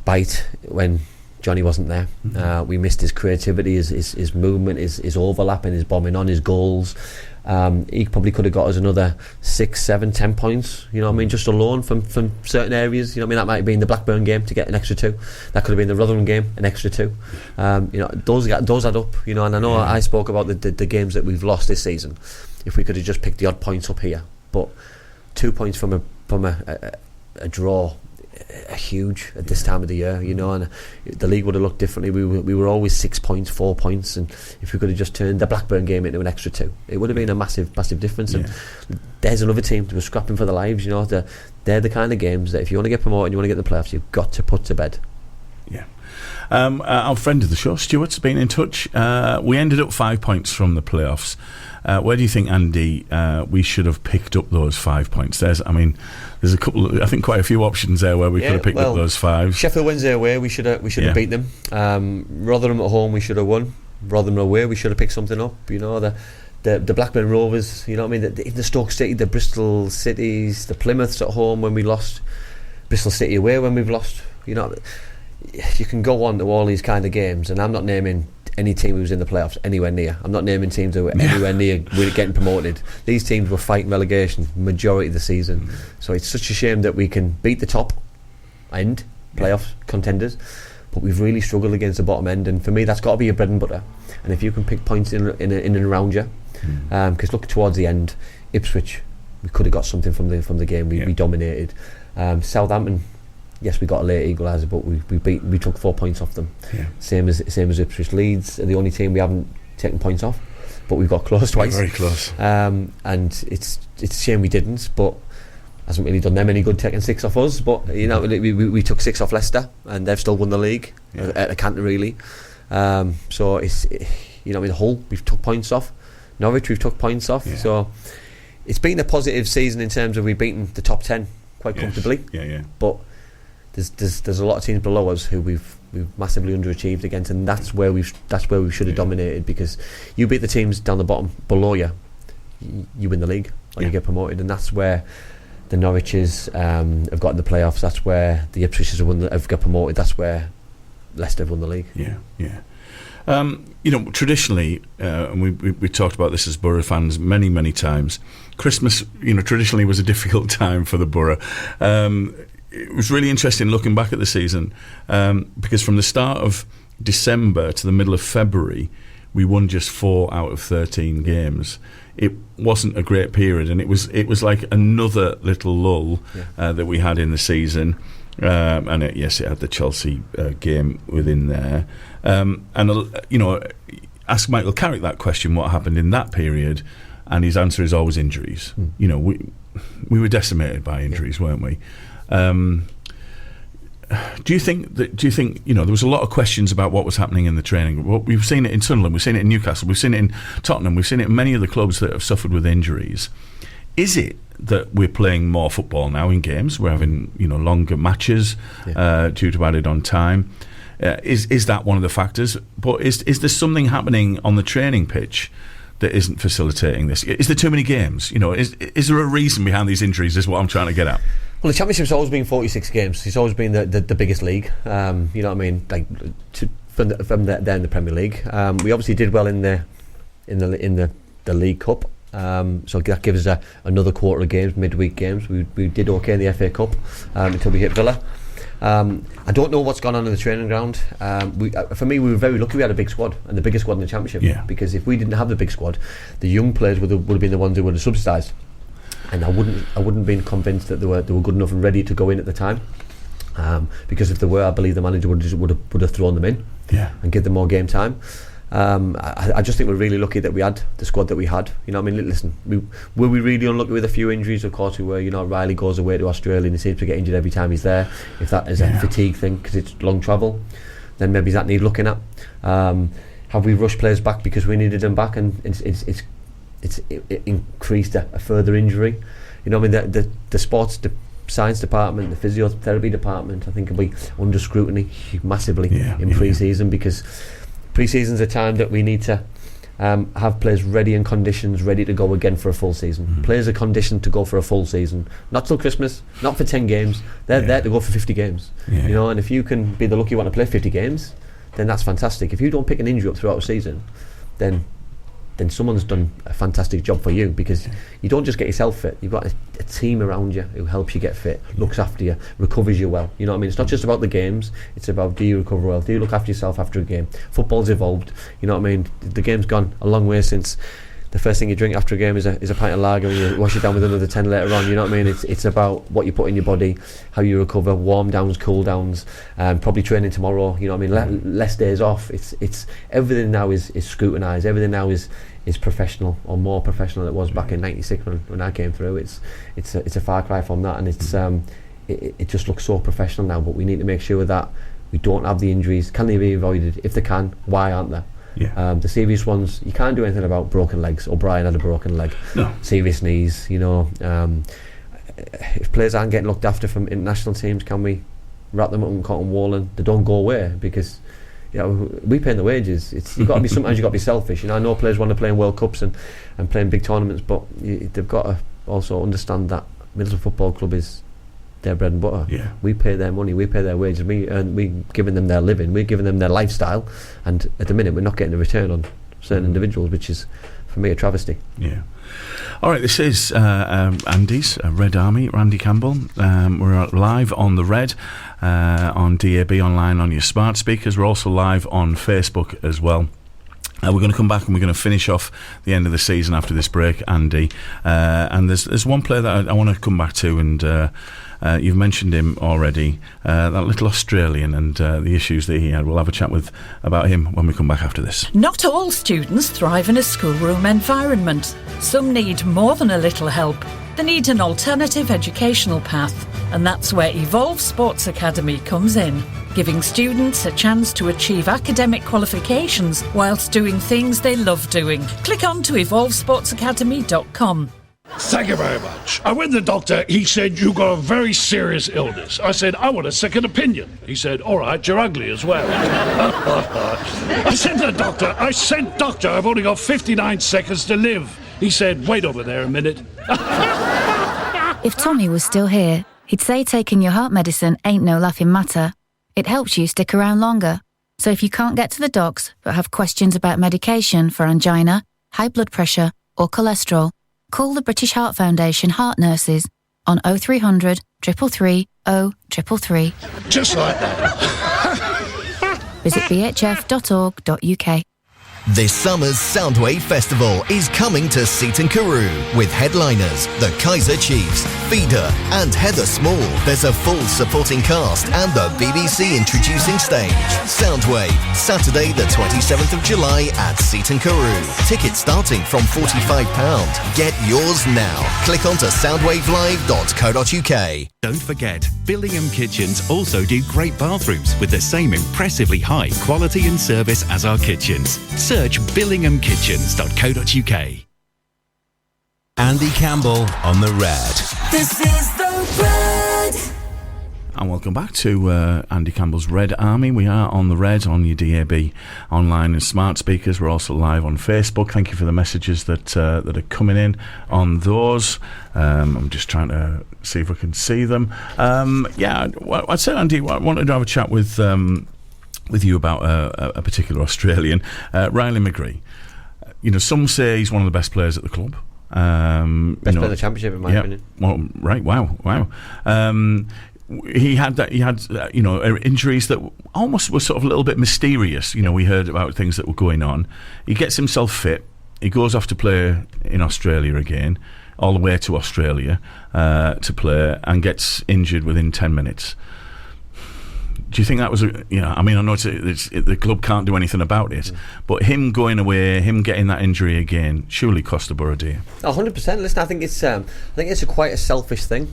bite when Johnny wasn't there. We missed his creativity, his movement, his overlapping, his bombing on, his goals. He probably could have got us another 6, 7, 10 points, you know what I mean, just alone from certain areas. You know what I mean, that might have been the Blackburn game to get an extra 2. That could have been the Rotherham game, an extra 2. You know, those add up, you know. And I know I spoke about the games that we've lost this season. If we could have just picked the odd points up here, but 2 points from a draw are huge at this time of the year, you know, and the league would have looked differently. We were always 6 points, 4 points, and if we could have just turned the Blackburn game into an extra 2, it would have been a massive difference. And there's another team that was scrapping for their lives, you know. They're the kind of games that if you want to get promoted and you want to get the playoffs, you've got to put to bed. Our friend of the show, Stuart's been in touch. We ended up 5 points from the playoffs. Where do you think, Andy, we should have picked up those 5 points? There's a couple, I think quite a few options there where we could have picked up those 5. Sheffield Wednesday away, we should have beat them. Rotherham at home, we should have won. Rotherham away, we should have picked something up. You know, the Blackburn Rovers, you know what I mean, the Stoke City, the Bristol Cities, the Plymouths at home when we lost, Bristol City away when we've lost. You know, you can go on to all these kind of games, and I'm not naming any team who was in the playoffs anywhere near. I'm not naming teams who were anywhere near getting promoted. These teams were fighting relegation majority of the season. So it's such a shame that we can beat the top end playoff contenders, but we've really struggled against the bottom end. And for me, that's got to be your bread and butter. And if you can pick points in and around you, because look, towards the end, Ipswich, we could have got something from the game. We dominated. Southampton, yes, we got a late equaliser, but we took 4 points off them. Same as Ipswich. Leeds are the only team we haven't taken points off, but we've got close twice. Very close. And it's a shame we didn't, but hasn't really done them any good taking 6 off us. But you know, we took 6 off Leicester, and they've still won the league at a canter really. So it's, you know, I mean, Hull we've took points off, Norwich we've took points off. So it's been a positive season in terms of we've beaten the top 10 quite comfortably. But there's a lot of teams below us who we've massively underachieved against, and that's where we should have dominated, because you beat the teams down the bottom below you win the league or you get promoted, and that's where the Norwiches have got in the playoffs. That's where the Ipswiches have got promoted. That's where Leicester have won the league. You know, traditionally, and we talked about this as Borough fans many times, Christmas, you know, traditionally was a difficult time for the Borough. It was really interesting looking back at the season, because from the start of December to the middle of February, we won just 4 out of 13 games. It wasn't a great period, and it was like another little lull that we had in the season. And it had the Chelsea game within there. Ask Michael Carrick that question, what happened in that period, and his answer is always injuries. We were decimated by injuries, weren't we? Do you think there was a lot of questions about what was happening in the training? Well, we've seen it in Sunderland, we've seen it in Newcastle, we've seen it in Tottenham, we've seen it in many of the clubs that have suffered with injuries. Is it that we're playing more football now in games? We're having longer matches due to added on time. Is that one of the factors? But is there something happening on the training pitch that isn't facilitating this? Is there too many games? Is there a reason behind these injuries? Is what I'm trying to get at. Well, the Championship's always been 46 games. It's always been the biggest league. You know what I mean? Like from there in the Premier League. We obviously did well in the League Cup. So that gives us another quarter of games, midweek games. We did okay in the FA Cup until we hit Villa. I don't know what's gone on in the training ground. For me, we were very lucky we had a big squad, and the biggest squad in the Championship. Yeah. Because if we didn't have the big squad, the young players would have been the ones who would have subsidised. And I wouldn't been convinced that they were good enough and ready to go in at the time. Because if they were, I believe the manager would have thrown them in and give them more game time. I just think we're really lucky that we had the squad that we had. You know what I mean? Listen, were we really unlucky with a few injuries? Of course we were. Riley goes away to Australia and he seems to get injured every time he's there. If that is a fatigue thing because it's long travel, then maybe that need looking at. Have we rushed players back because we needed them back and it increased a further injury? You know what I mean? The sports science department, the physiotherapy department, I think will be under scrutiny massively in pre-season because pre-season's a time that we need to have players ready in conditions, ready to go again for a full season. Players are conditioned to go for a full season, not till Christmas, not for 10 games. They're there to go for 50 games. And if you can be the lucky one to play 50 games, then that's fantastic. If you don't pick an injury up throughout the season, then someone's done a fantastic job for you because you don't just get yourself fit. You've got a team around you who helps you get fit, looks after you, recovers you well. You know what I mean? It's not just about the games. It's about, do you recover well? Do you look after yourself after a game? Football's evolved. You know what I mean? The game's gone a long way since the first thing you drink after a game is a pint of lager and you wash it down with another 10 later on. You know what I mean? It's about what you put in your body, how you recover, warm downs, cool downs, probably training tomorrow. You know what I mean? Less days off. It's everything now is scrutinised. Everything now is professional, or more professional than it was back in '96 when I came through. It's a far cry from that, and it just looks so professional now. But we need to make sure that we don't have the injuries. Can they be avoided? If they can, why aren't they? The serious ones, you can't do anything about broken legs. O'Brien had a broken leg. No. Serious knees. If players aren't getting looked after from international teams, can we wrap them up in cotton wool and they don't go away? Because we pay the wages. You've got to be, sometimes you've got to be selfish. I know players want to play in World Cups and play in big tournaments, but they've got to also understand that Middlesbrough Football Club is their bread and butter. We pay their money, we pay their wages, we're giving them their living, we're giving them their lifestyle, and at the minute we're not getting a return on certain individuals, which is for me a travesty. Alright, this is Andy's Red Army, Andy Campbell. We're live on the Red, on DAB online on your smart speakers. We're also live on Facebook as well. We're going to come back and we're going to finish off the end of the season after this break, Andy. And there's one player that I want to come back to, and you've mentioned him already, that little Australian and the issues that he had. We'll have a chat about him when we come back after this. Not all students thrive in a schoolroom environment. Some need more than a little help. They need an alternative educational path, and that's where Evolve Sports Academy comes in, giving students a chance to achieve academic qualifications whilst doing things they love doing. Click on to evolvesportsacademy.com. Thank you very much. I went to the doctor. He said, you've got a very serious illness. I said, I want a second opinion. He said, all right, you're ugly as well. I said to the doctor, I've only got 59 seconds to live. He said, wait over there a minute. If Tommy was still here, he'd say taking your heart medicine ain't no laughing matter. It helps you stick around longer. So if you can't get to the docs but have questions about medication for angina, high blood pressure or cholesterol, call the British Heart Foundation Heart Nurses on 0300 333 0333. Just like that. Visit bhf.org.uk. This summer's Soundwave Festival is coming to Seaton Carew with headliners the Kaiser Chiefs, Feeder and Heather Small. There's a full supporting cast and the BBC introducing stage. Soundwave, Saturday the 27th of July at Seaton Carew. Tickets starting from £45. Get yours now. Click on to soundwavelive.co.uk. Don't forget, Billingham Kitchens also do great bathrooms with the same impressively high quality and service as our kitchens. Search billinghamkitchens.co.uk. Andy Campbell on the Red. This is the Red. And welcome back to Andy Campbell's Red Army. We are on the Red, on your DAB online and smart speakers. We're also live on Facebook. Thank you for the messages that are coming in on those. I'm just trying to see if I can see them. Well, I'd say, Andy, I wanted to have a chat with you about a particular Australian, Riley McGree. Some say he's one of the best players at the club. Best player in the championship, in my opinion. Well, right. Wow. He had injuries that almost were sort of a little bit mysterious. We heard about things that were going on. He gets himself fit. He goes off to play in Australia again, all the way to Australia to play, and gets injured within 10 minutes. Do you think that was I know the club can't do anything about it, but him going away, him getting that injury again, surely cost the borough dear. 100%. Listen, I think it's quite a selfish thing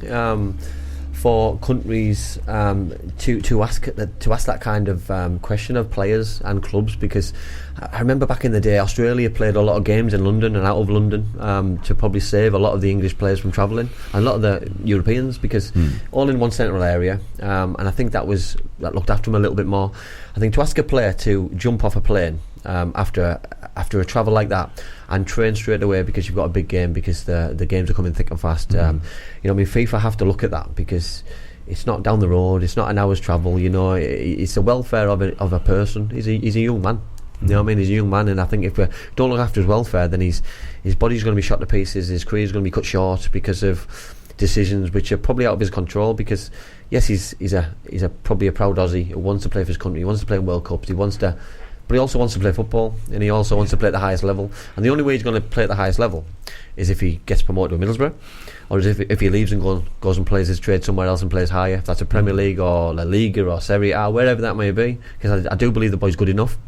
for countries to ask that kind of question of players and clubs, because I remember back in the day Australia played a lot of games in London and out of London to probably save a lot of the English players from travelling, and a lot of the Europeans, because all in one central area, and I think that looked after them a little bit more. I think to ask a player to jump off a plane after a travel like that and train straight away because you've got a big game, because the games are coming thick and fast. FIFA have to look at that, because it's not down the road, it's not an hour's travel. It's the welfare of a person. He's a young man. You know what I mean? He's a young man, and I think if we don't look after his welfare, then his body's going to be shot to pieces. His career's going to be cut short because of decisions which are probably out of his control. Because yes, he's probably a proud Aussie who wants to play for his country. He wants to play in World Cups. But he also wants to play football, and he also wants to play at the highest level. And the only way he's going to play at the highest level is if he gets promoted to Middlesbrough, or if he leaves and goes and plays his trade somewhere else and plays higher. If that's a Premier League or La Liga or Serie A, wherever that may be, because I do believe the boy's good enough.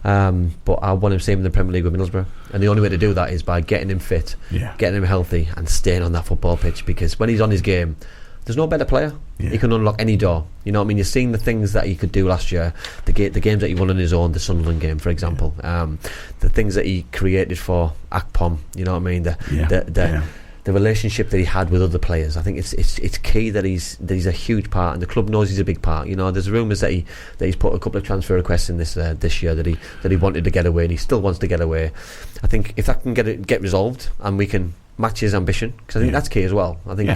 But I want him same in the Premier League with Middlesbrough, and the only way to do that is by getting him fit, getting him healthy, and staying on that football pitch. Because when he's on his game, there's no better player. He can unlock any door. You know what I mean? You're seeing the things that he could do last year, the games that he won on his own, the Sunderland game, for example, the things that he created for Akpom. You know what I mean? The relationship that he had with other players. I think it's key that he's a huge part, and the club knows he's a big part. There's rumours that he's put a couple of transfer requests in this year that he wanted to get away, and he still wants to get away. I think if that can get resolved, and we can match his ambition, because I think that's key as well. I think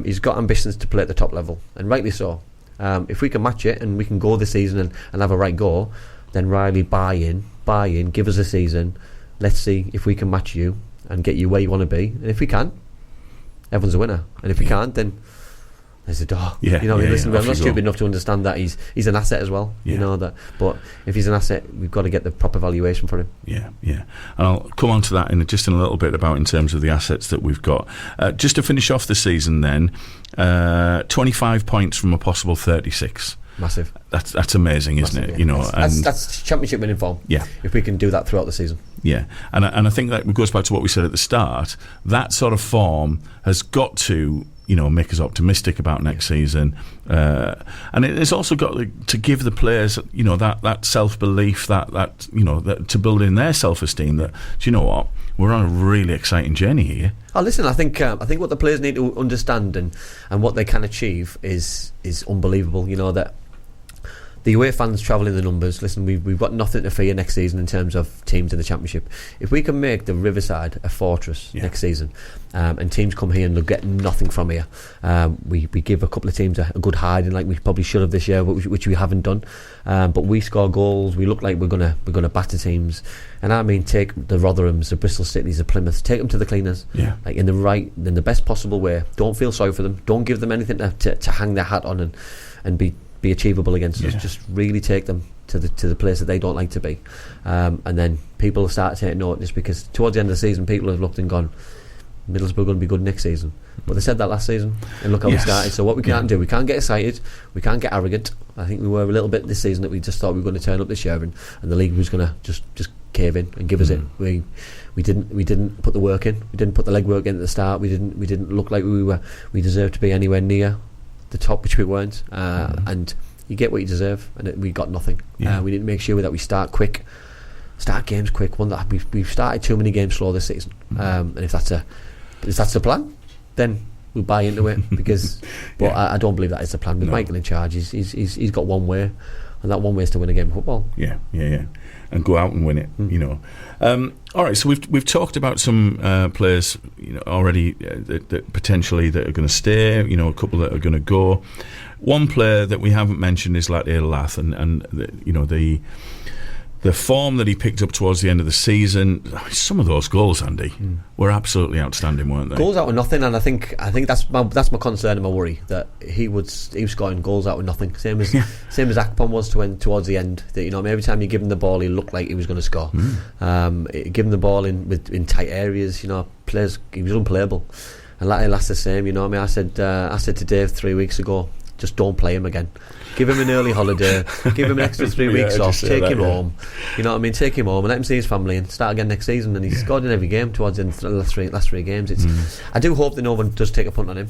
he's got ambitions to play at the top level, and rightly so. If we can match it and we can go this season and have a right go, then Riley, buy in, give us a season. Let's see if we can match you and get you where you want to be. And if we can, everyone's a winner. And if we can't, then there's a door. I'm not stupid enough to understand that he's an asset as well. That. But if he's an asset, we've got to get the proper valuation for him. And I'll come on to that in a little bit about in terms of the assets that we've got. Just to finish off the season, then 25 points from a possible 36. Massive. That's amazing, isn't it? That's championship winning form. If we can do that throughout the season. And I think that goes back to what we said at the start. That sort of form has got to make us optimistic about next season, and it's also got to give the players that self-belief, that to build in their self-esteem, that do you know what, we're on a really exciting journey here. Listen, I think what the players need to understand and what they can achieve is unbelievable. That the away fans travel in the numbers. Listen, we've got nothing to fear next season in terms of teams in the Championship. If we can make the Riverside a fortress next season, and teams come here and they'll get nothing from here, we give a couple of teams a good hiding, like we probably should have this year, which we haven't done. But we score goals. We look like we're gonna batter teams. And I mean, take the Rotherhams, the Bristol Cities, the Plymouths, take them to the cleaners, like in the best possible way. Don't feel sorry for them. Don't give them anything to hang their hat on and be be achievable against us. Just really take them to the place that they don't like to be, and then people start taking notice, because towards the end of the season people have looked and gone, Middlesbrough are going to be good next season. But they said that last season, and look how we started. So what we can't do, we can't get excited, we can't get arrogant. I think we were a little bit this season that we just thought we were going to turn up this year, and the league was going to just cave in and give us it. We didn't put the work in. We didn't put the legwork in at the start. We didn't look like we deserved to be anywhere near the top, which we weren't. And you get what you deserve, and we got nothing. We didn't make sure that we start games quick. One that we've started too many games slow this season. And if that's the plan, then we'll buy into it. Because, but I don't believe that is the plan. With Michael in charge, he's got one way, and that one way is to win a game of football. Yeah, and go out and win it. You know. All right, so we've talked about some players, already that potentially that are going to stay. A couple that are going to go. One player that we haven't mentioned is Latte Lath, and the form that he picked up towards the end of the season. Some of those goals, Andy, were absolutely outstanding, weren't they? Goals out of nothing, and I think that's my concern and my worry, that he was scoring goals out of nothing. Same as Akpom was towards the end. That, every time you give him the ball, he looked like he was going to score. Give him the ball in tight areas. Players, he was unplayable. And Latte Lath's the same. I said to Dave 3 weeks ago, just don't play him again. Give him an early holiday. Give him an extra 3 weeks off. Take him home. Take him home and let him see his family and start again next season. And he's scored in every game towards the last three games. I do hope that no one does take a punt on him,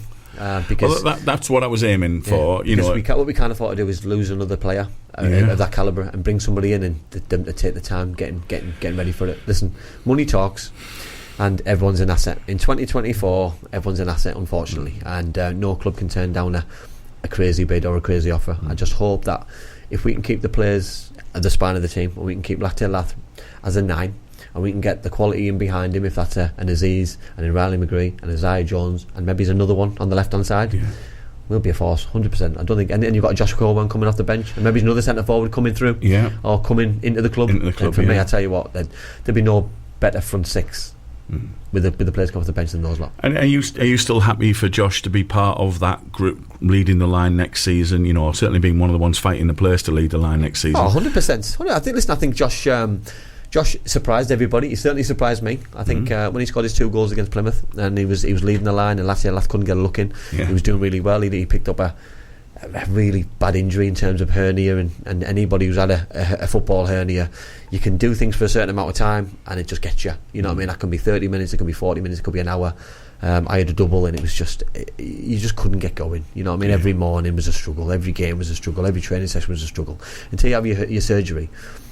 because that's what I was aiming for. What we can't afford to do is lose another player of that calibre and bring somebody in and them to take the time getting ready for it. Listen, money talks. And everyone's an asset. In 2024, everyone's an asset, unfortunately. And no club can turn down a crazy bid or a crazy offer. I just hope that if we can keep the players at the spine of the team, and we can keep Latte Lath as a 9, and we can get the quality in behind him, if that's an Aziz and a Riley McGree and a Isaiah Jones, and maybe there's another one on the left hand side, we'll be a force, 100%. I don't think, and you've got a Josh Coleman coming off the bench, and maybe there's another centre forward coming through, or coming into the club. And for me, I tell you what, there'd be no better front six with the players coming off the bench than those lot. And are you still happy for Josh to be part of that group leading the line next season? Certainly being one of the ones fighting the place to lead the line next season. 100%. I think Josh surprised everybody. He certainly surprised me. I think when he scored his 2 goals against Plymouth, and he was leading the line, and Lath couldn't get a look in. He was doing really well. He picked up a really bad injury in terms of hernia, and anybody who's had a football hernia, you can do things for a certain amount of time and it just gets you. That can be 30 minutes, it can be 40 minutes, it could be an hour. I had a double, and it was just, you just couldn't get going. Every morning was a struggle, every game was a struggle, every training session was a struggle, until you have your surgery.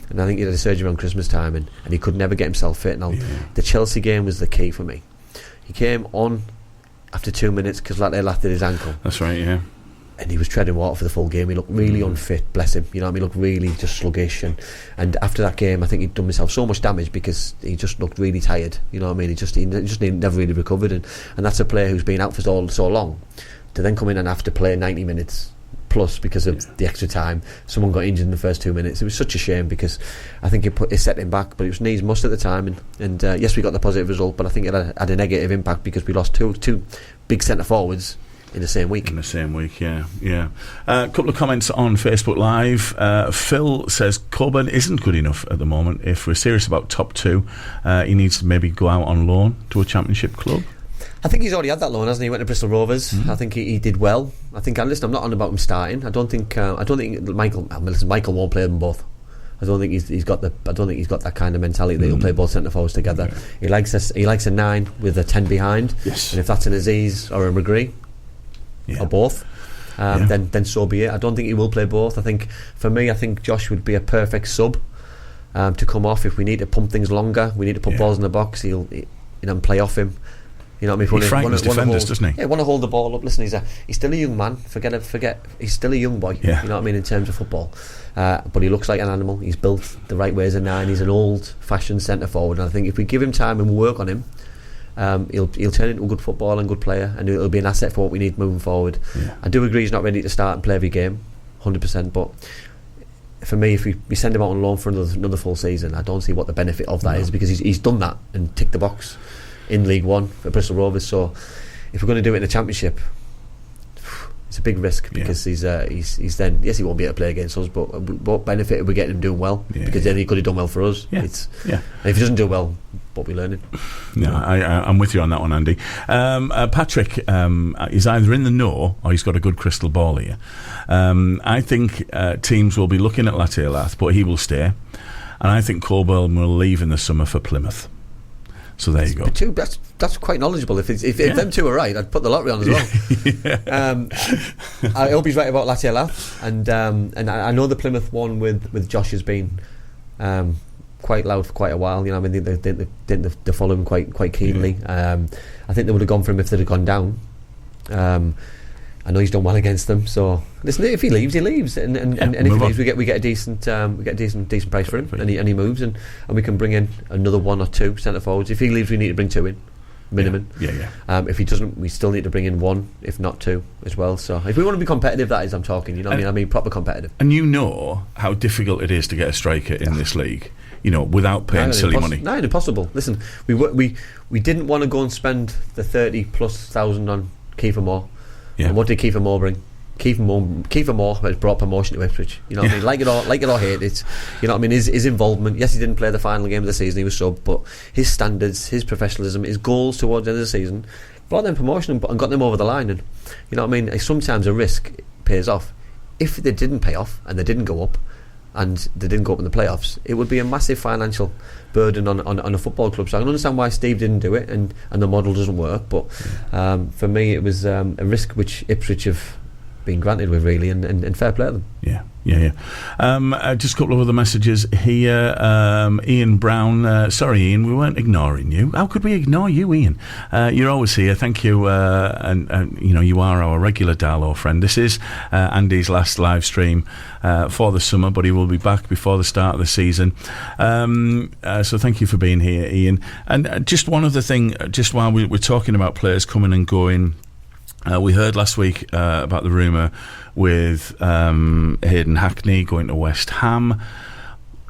And I think he had a surgery around Christmas time, and he could never get himself fit. Now the Chelsea game was the key for me. He came on after 2 minutes because Latte Lath did his ankle. That's right, yeah. And he was treading water for the full game. He looked really unfit, bless him. He looked really just sluggish. And after that game, I think he'd done himself so much damage because he just looked really tired. He just never really recovered. And that's a player who's been out for so long. To then come in and have to play 90 minutes plus because of the extra time. Someone got injured in the first 2 minutes. It was such a shame because I think it set him back. But it was needs must at the time. And yes, we got the positive result, but I think it had a negative impact because we lost two big centre forwards in the same week. Yeah. A couple of comments on Facebook Live. Phil says Coburn isn't good enough at the moment. If we're serious about top 2, he needs to maybe go out on loan to a championship club. I think he's already had that loan, hasn't he? He went to Bristol Rovers. I think he did well. I think, I'm not on about him starting. I don't think Michael won't play them both. I don't think he's got that kind of mentality that he'll play both centre forwards together. He likes a 9 with a 10 behind. Yes. And if that's an Aziz or a McGree, or both, then so be it. I don't think he will play both. I think Josh would be a perfect sub to come off if we need to pump things longer. We need to put balls in the box. He'll play off him. He frightens defenders, doesn't he? Yeah, want to hold the ball up. Listen, he's still a young man. Forget. He's still a young boy. Yeah. You know what I mean in terms of football. But he looks like an animal. He's built the right way as a 9. He's an old-fashioned centre forward, and I think if we give him time and work on him, he'll turn into a good footballer and good player, and he'll be an asset for what we need moving forward. I do agree he's not ready to start and play every game 100%, but for me, if we send him out on loan for another full season, I don't see what the benefit of that is, because he's done that and ticked the box in League One for Bristol Rovers. So if we're going to do it in the Championship, it's a big risk because he's then, yes, he won't be able to play against us, but what benefit are we getting him doing well? Because then he could have done well for us. And if he doesn't do well, what are we learning? No, I'm with you on that one, Andy. Patrick is either in the know or he's got a good crystal ball here. I think teams will be looking at Latte Lath, but he will stay. And I think Colburn will leave in the summer for Plymouth. So there you go. That's quite knowledgeable. If them two are right, I'd put the lottery on as well. I hope he's right about Latte Lath, and I know the Plymouth one with Josh has been quite loud for quite a while. You know, I mean, they follow him quite keenly. I think they would have gone for him if they'd have gone down. I know he's done well against them. So listen, if he leaves, he leaves, and if he leaves, we get a decent price for him, and he moves, and we can bring in another one or two centre forwards. If he leaves, we need to bring two in minimum. If he doesn't, we still need to bring in one, if not two, as well. So if we want to be competitive, that is, I'm talking. You know, I mean proper competitive. And you know how difficult it is to get a striker in this league. You know, without paying silly money. No, impossible. Listen, we didn't want to go and spend the 30,000+ on Kiefer Moore. And what did Kiefer Moore bring? Kiefer Moore has brought promotion to Ipswich. You know what I mean? Like it or hate it. You know what I mean? His involvement. Yes, he didn't play the final game of the season. He was sub, but his standards, his professionalism, his goals towards the end of the season brought them promotion and got them over the line. And you know what I mean? Sometimes a risk pays off. If they didn't pay off and they didn't go up, and they didn't go up in the playoffs, it would be a massive financial burden on a football club. So I can understand why Steve didn't do it, and the model doesn't work, but for me it was a risk which Ipswich have been granted with, really, and fair play to them. Just a couple of other messages here. Ian Brown, sorry Ian, we weren't ignoring you. How could we ignore you, Ian? You're always here, thank you, and you know, you are our regular Darlow friend. This is Andy's last live stream for the summer, but he will be back before the start of the season. So thank you for being here, Ian. And just one other thing, just while we're talking about players coming and going, we heard last week about the rumour with Hayden Hackney going to West Ham.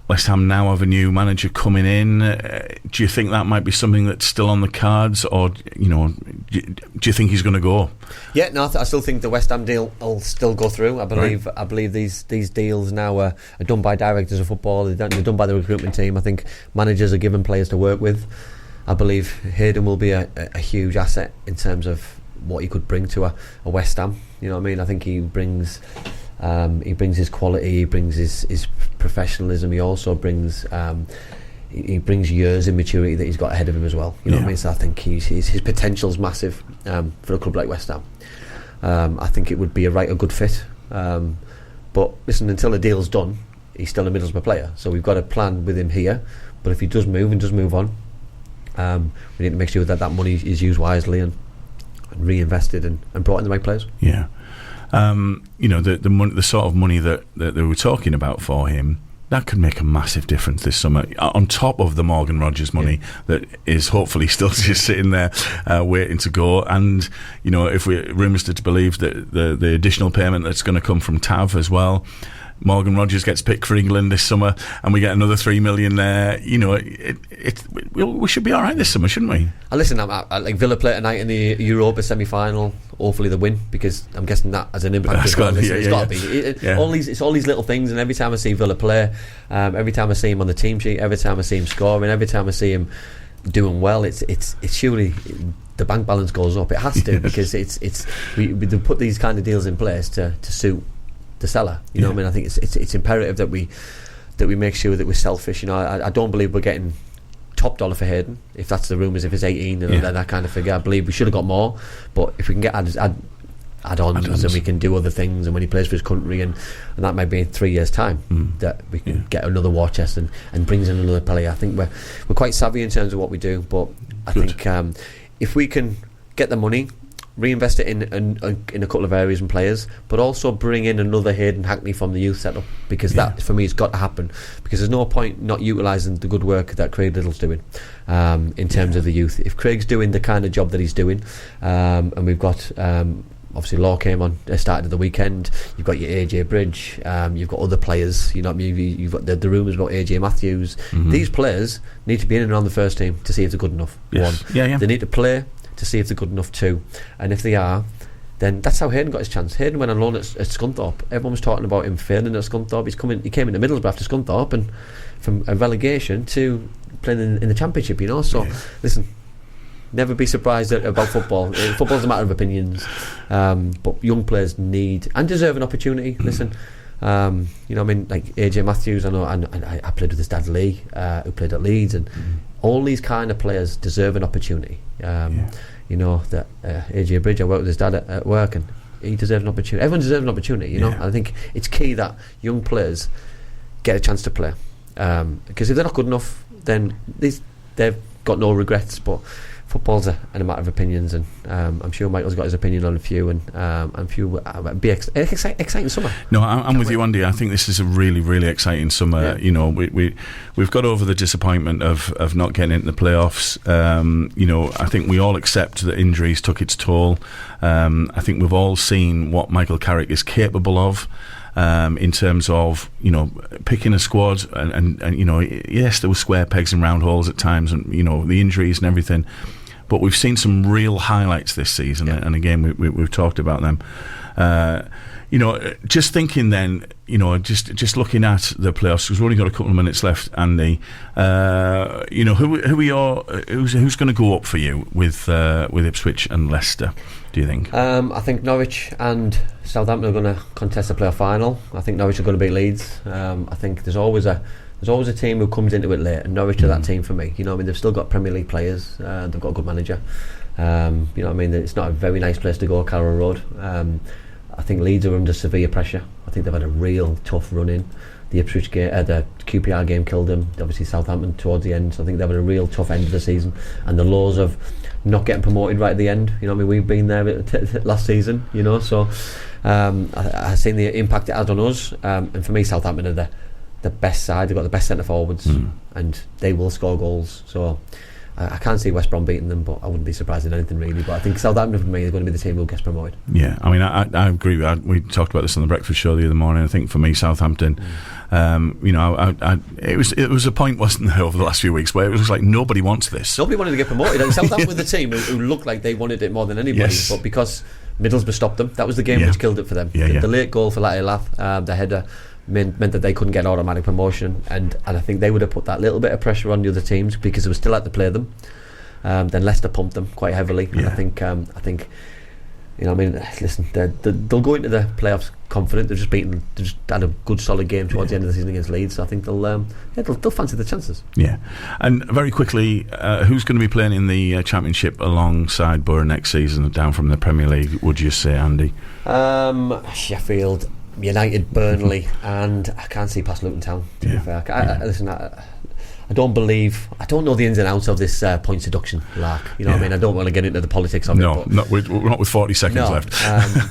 West Ham now have a new manager coming in. Do you think that might be something that's still on the cards, or you know, do you think he's going to go? Yeah, no, I still think the West Ham deal will still go through. I believe these deals now are done by directors of football. They're done by the recruitment team. I think managers are given players to work with. I believe Hayden will be a huge asset in terms of what he could bring to a West Ham. You know what I mean? I think he brings his quality, he brings his professionalism, he also brings years in maturity that he's got ahead of him as well. You know what I mean? So I think his potential's massive for a club like West Ham. I think it would be a good fit. But listen, until the deal's done, he's still a Middlesbrough player. So we've got a plan with him here. But if he does move on, we need to make sure that money is used wisely and reinvested and brought in the right players. You know, the sort of money that they were talking about for him, that could make a massive difference this summer, on top of the Morgan Rogers money that is hopefully still just sitting there waiting to go. And you know, if we're rumours to believe that the additional payment that's going to come from TAV as well, Morgan Rogers gets picked for England this summer, and we get another 3 million there. You know, we should be all right this summer, shouldn't we? Listen, I like Villa play tonight in the Europa semi-final. Hopefully they win, because I'm guessing that has an impact as well. It's got to be. It's all these little things, and every time I see Villa play, every time I see him on the team sheet, every time I see him scoring, every time I see him doing well, it's surely the bank balance goes up. It has to, because we put these kind of deals in place to suit the seller. You know what I mean? I think it's imperative that we make sure that we're selfish. You know, I don't believe we're getting top dollar for Hayden, if that's the rumours, if it's 18 and that kind of figure. I believe we should have got more, but if we can get add-ons and we can do other things, and when he plays for his country, and that might be in 3 years' time that we can get another war chest and brings in another player. I think we're quite savvy in terms of what we do, but I think if we can get the money, reinvest it in a couple of areas and players, but also bring in another Hayden Hackney from the youth setup, because that for me has got to happen, because there's no point not utilising the good work that Craig Little's doing in terms of the youth. If Craig's doing the kind of job that he's doing, and we've got obviously Law came on, started at the weekend, you've got your AJ Bridge, you've got other players, you know, you've got the rumours about AJ Matthews. These players need to be in and around the first team to see if they're good enough. One, they need to play to see if they're good enough. Two, and if they are, then that's how Hayden got his chance. Hayden went on loan at Scunthorpe. Everyone was talking about him failing at Scunthorpe. He came into Middlesbrough after Scunthorpe, and from a relegation to playing in the Championship, you know. So listen, never be surprised about football. Football's a matter of opinions, but young players need and deserve an opportunity. Listen, you know what I mean, like AJ Matthews, I know, and I played with his dad Lee, who played at Leeds, and all these kind of players deserve an opportunity. You know, that AJ Bridge, I worked with his dad at work, and he deserved an opportunity. Everyone deserves an opportunity, you know. I think it's key that young players get a chance to play, because if they're not good enough, then they've got no regrets. But football's a matter of opinions, and I'm sure Michael's got his opinion on a few, and a few be exciting summer. No, I'm with you, Andy. I think this is a really, really exciting summer. You know, we've got over the disappointment of not getting into the playoffs. You know, I think we all accept that injuries took its toll. I think we've all seen what Michael Carrick is capable of. In terms of, you know, picking a squad and you know, yes, there were square pegs and round holes at times, and you know, the injuries and everything, but we've seen some real highlights this season, and again we've talked about them. You know, just thinking then, you know, just looking at the playoffs, because we've only got a couple of minutes left, Andy. You know, who's going to go up for you with Ipswich and Leicester, do you think? I think Norwich and Southampton are going to contest the playoff final. I think Norwich are going to beat Leeds. I think there's always a team who comes into it late, and Norwich are that team for me. You know what I mean? They've still got Premier League players. They've got a good manager. You know what I mean? It's not a very nice place to go, Carroll Road. I think Leeds are under severe pressure. I think they've had a real tough run in. The Ipswich game, the QPR game killed them. Obviously Southampton towards the end. So I think they've had a real tough end of the season, and the lows of not getting promoted right at the end. You know what I mean? We've been there last season. You know, so I've seen the impact it had on us. And for me, Southampton are the best side. They've got the best centre forwards, and they will score goals. So I can't see West Brom beating them, but I wouldn't be surprised in anything really. But I think Southampton for me is going to be the team who gets promoted. Yeah, I mean, I agree. We talked about this on the breakfast show the other morning. I think for me, Southampton, you know, it was a point, wasn't there, over the last few weeks where it was like nobody wants this. Nobody wanted to get promoted, and Southampton were the team who looked like they wanted it more than anybody. Yes. But because Middlesbrough stopped them, that was the game which killed it for them. The late goal for Latte, the header, meant that they couldn't get automatic promotion, and I think they would have put that little bit of pressure on the other teams because they were still had to play them. Then Leicester pumped them quite heavily, and I think you know, I mean, listen, they'll go into the playoffs confident. They just had a good solid game towards the end of the season against Leeds. So I think they'll fancy the chances. Yeah, and very quickly, who's going to be playing in the Championship alongside Borough next season, down from the Premier League? Would you say, Andy? Sheffield United, Burnley, and I can't see past Luton Town. To be fair, listen. I don't know the ins and outs of this point seduction lark. You know what I mean? I don't want to get into the politics of it. No, we're not with 40 seconds left.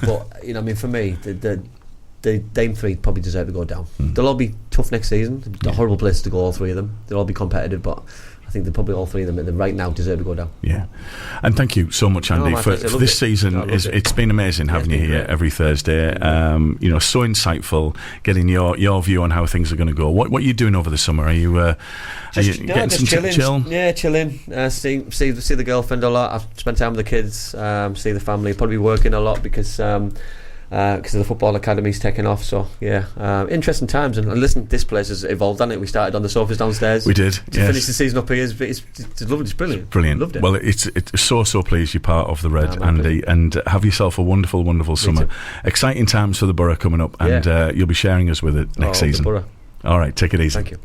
But you know, I mean, for me, the Dame 3 probably deserve to go down. They'll all be tough next season. They're horrible places to go, all three of them. They'll all be competitive, but I think probably all three of them right now deserve to go down. Yeah, and thank you so much, Andy, for this season. It's been amazing having you here every Thursday. You know, so insightful, getting your view on how things are going to go. What are you doing over the summer? Are you getting some chill? Yeah, chilling. See the girlfriend a lot. I've spent time with the kids. See the family. Probably working a lot because of the football academy's taking off. So yeah, interesting times. And listen, this place has evolved, hasn't it? We started on the sofas downstairs. We did. To finish the season up here, it's lovely. It's brilliant. Loved it. Well, it's so pleased you're part of the Red, Andy, and have yourself a wonderful summer. Exciting times for the Borough coming up, and you'll be sharing us with it next season. All right, take it easy. Thank you.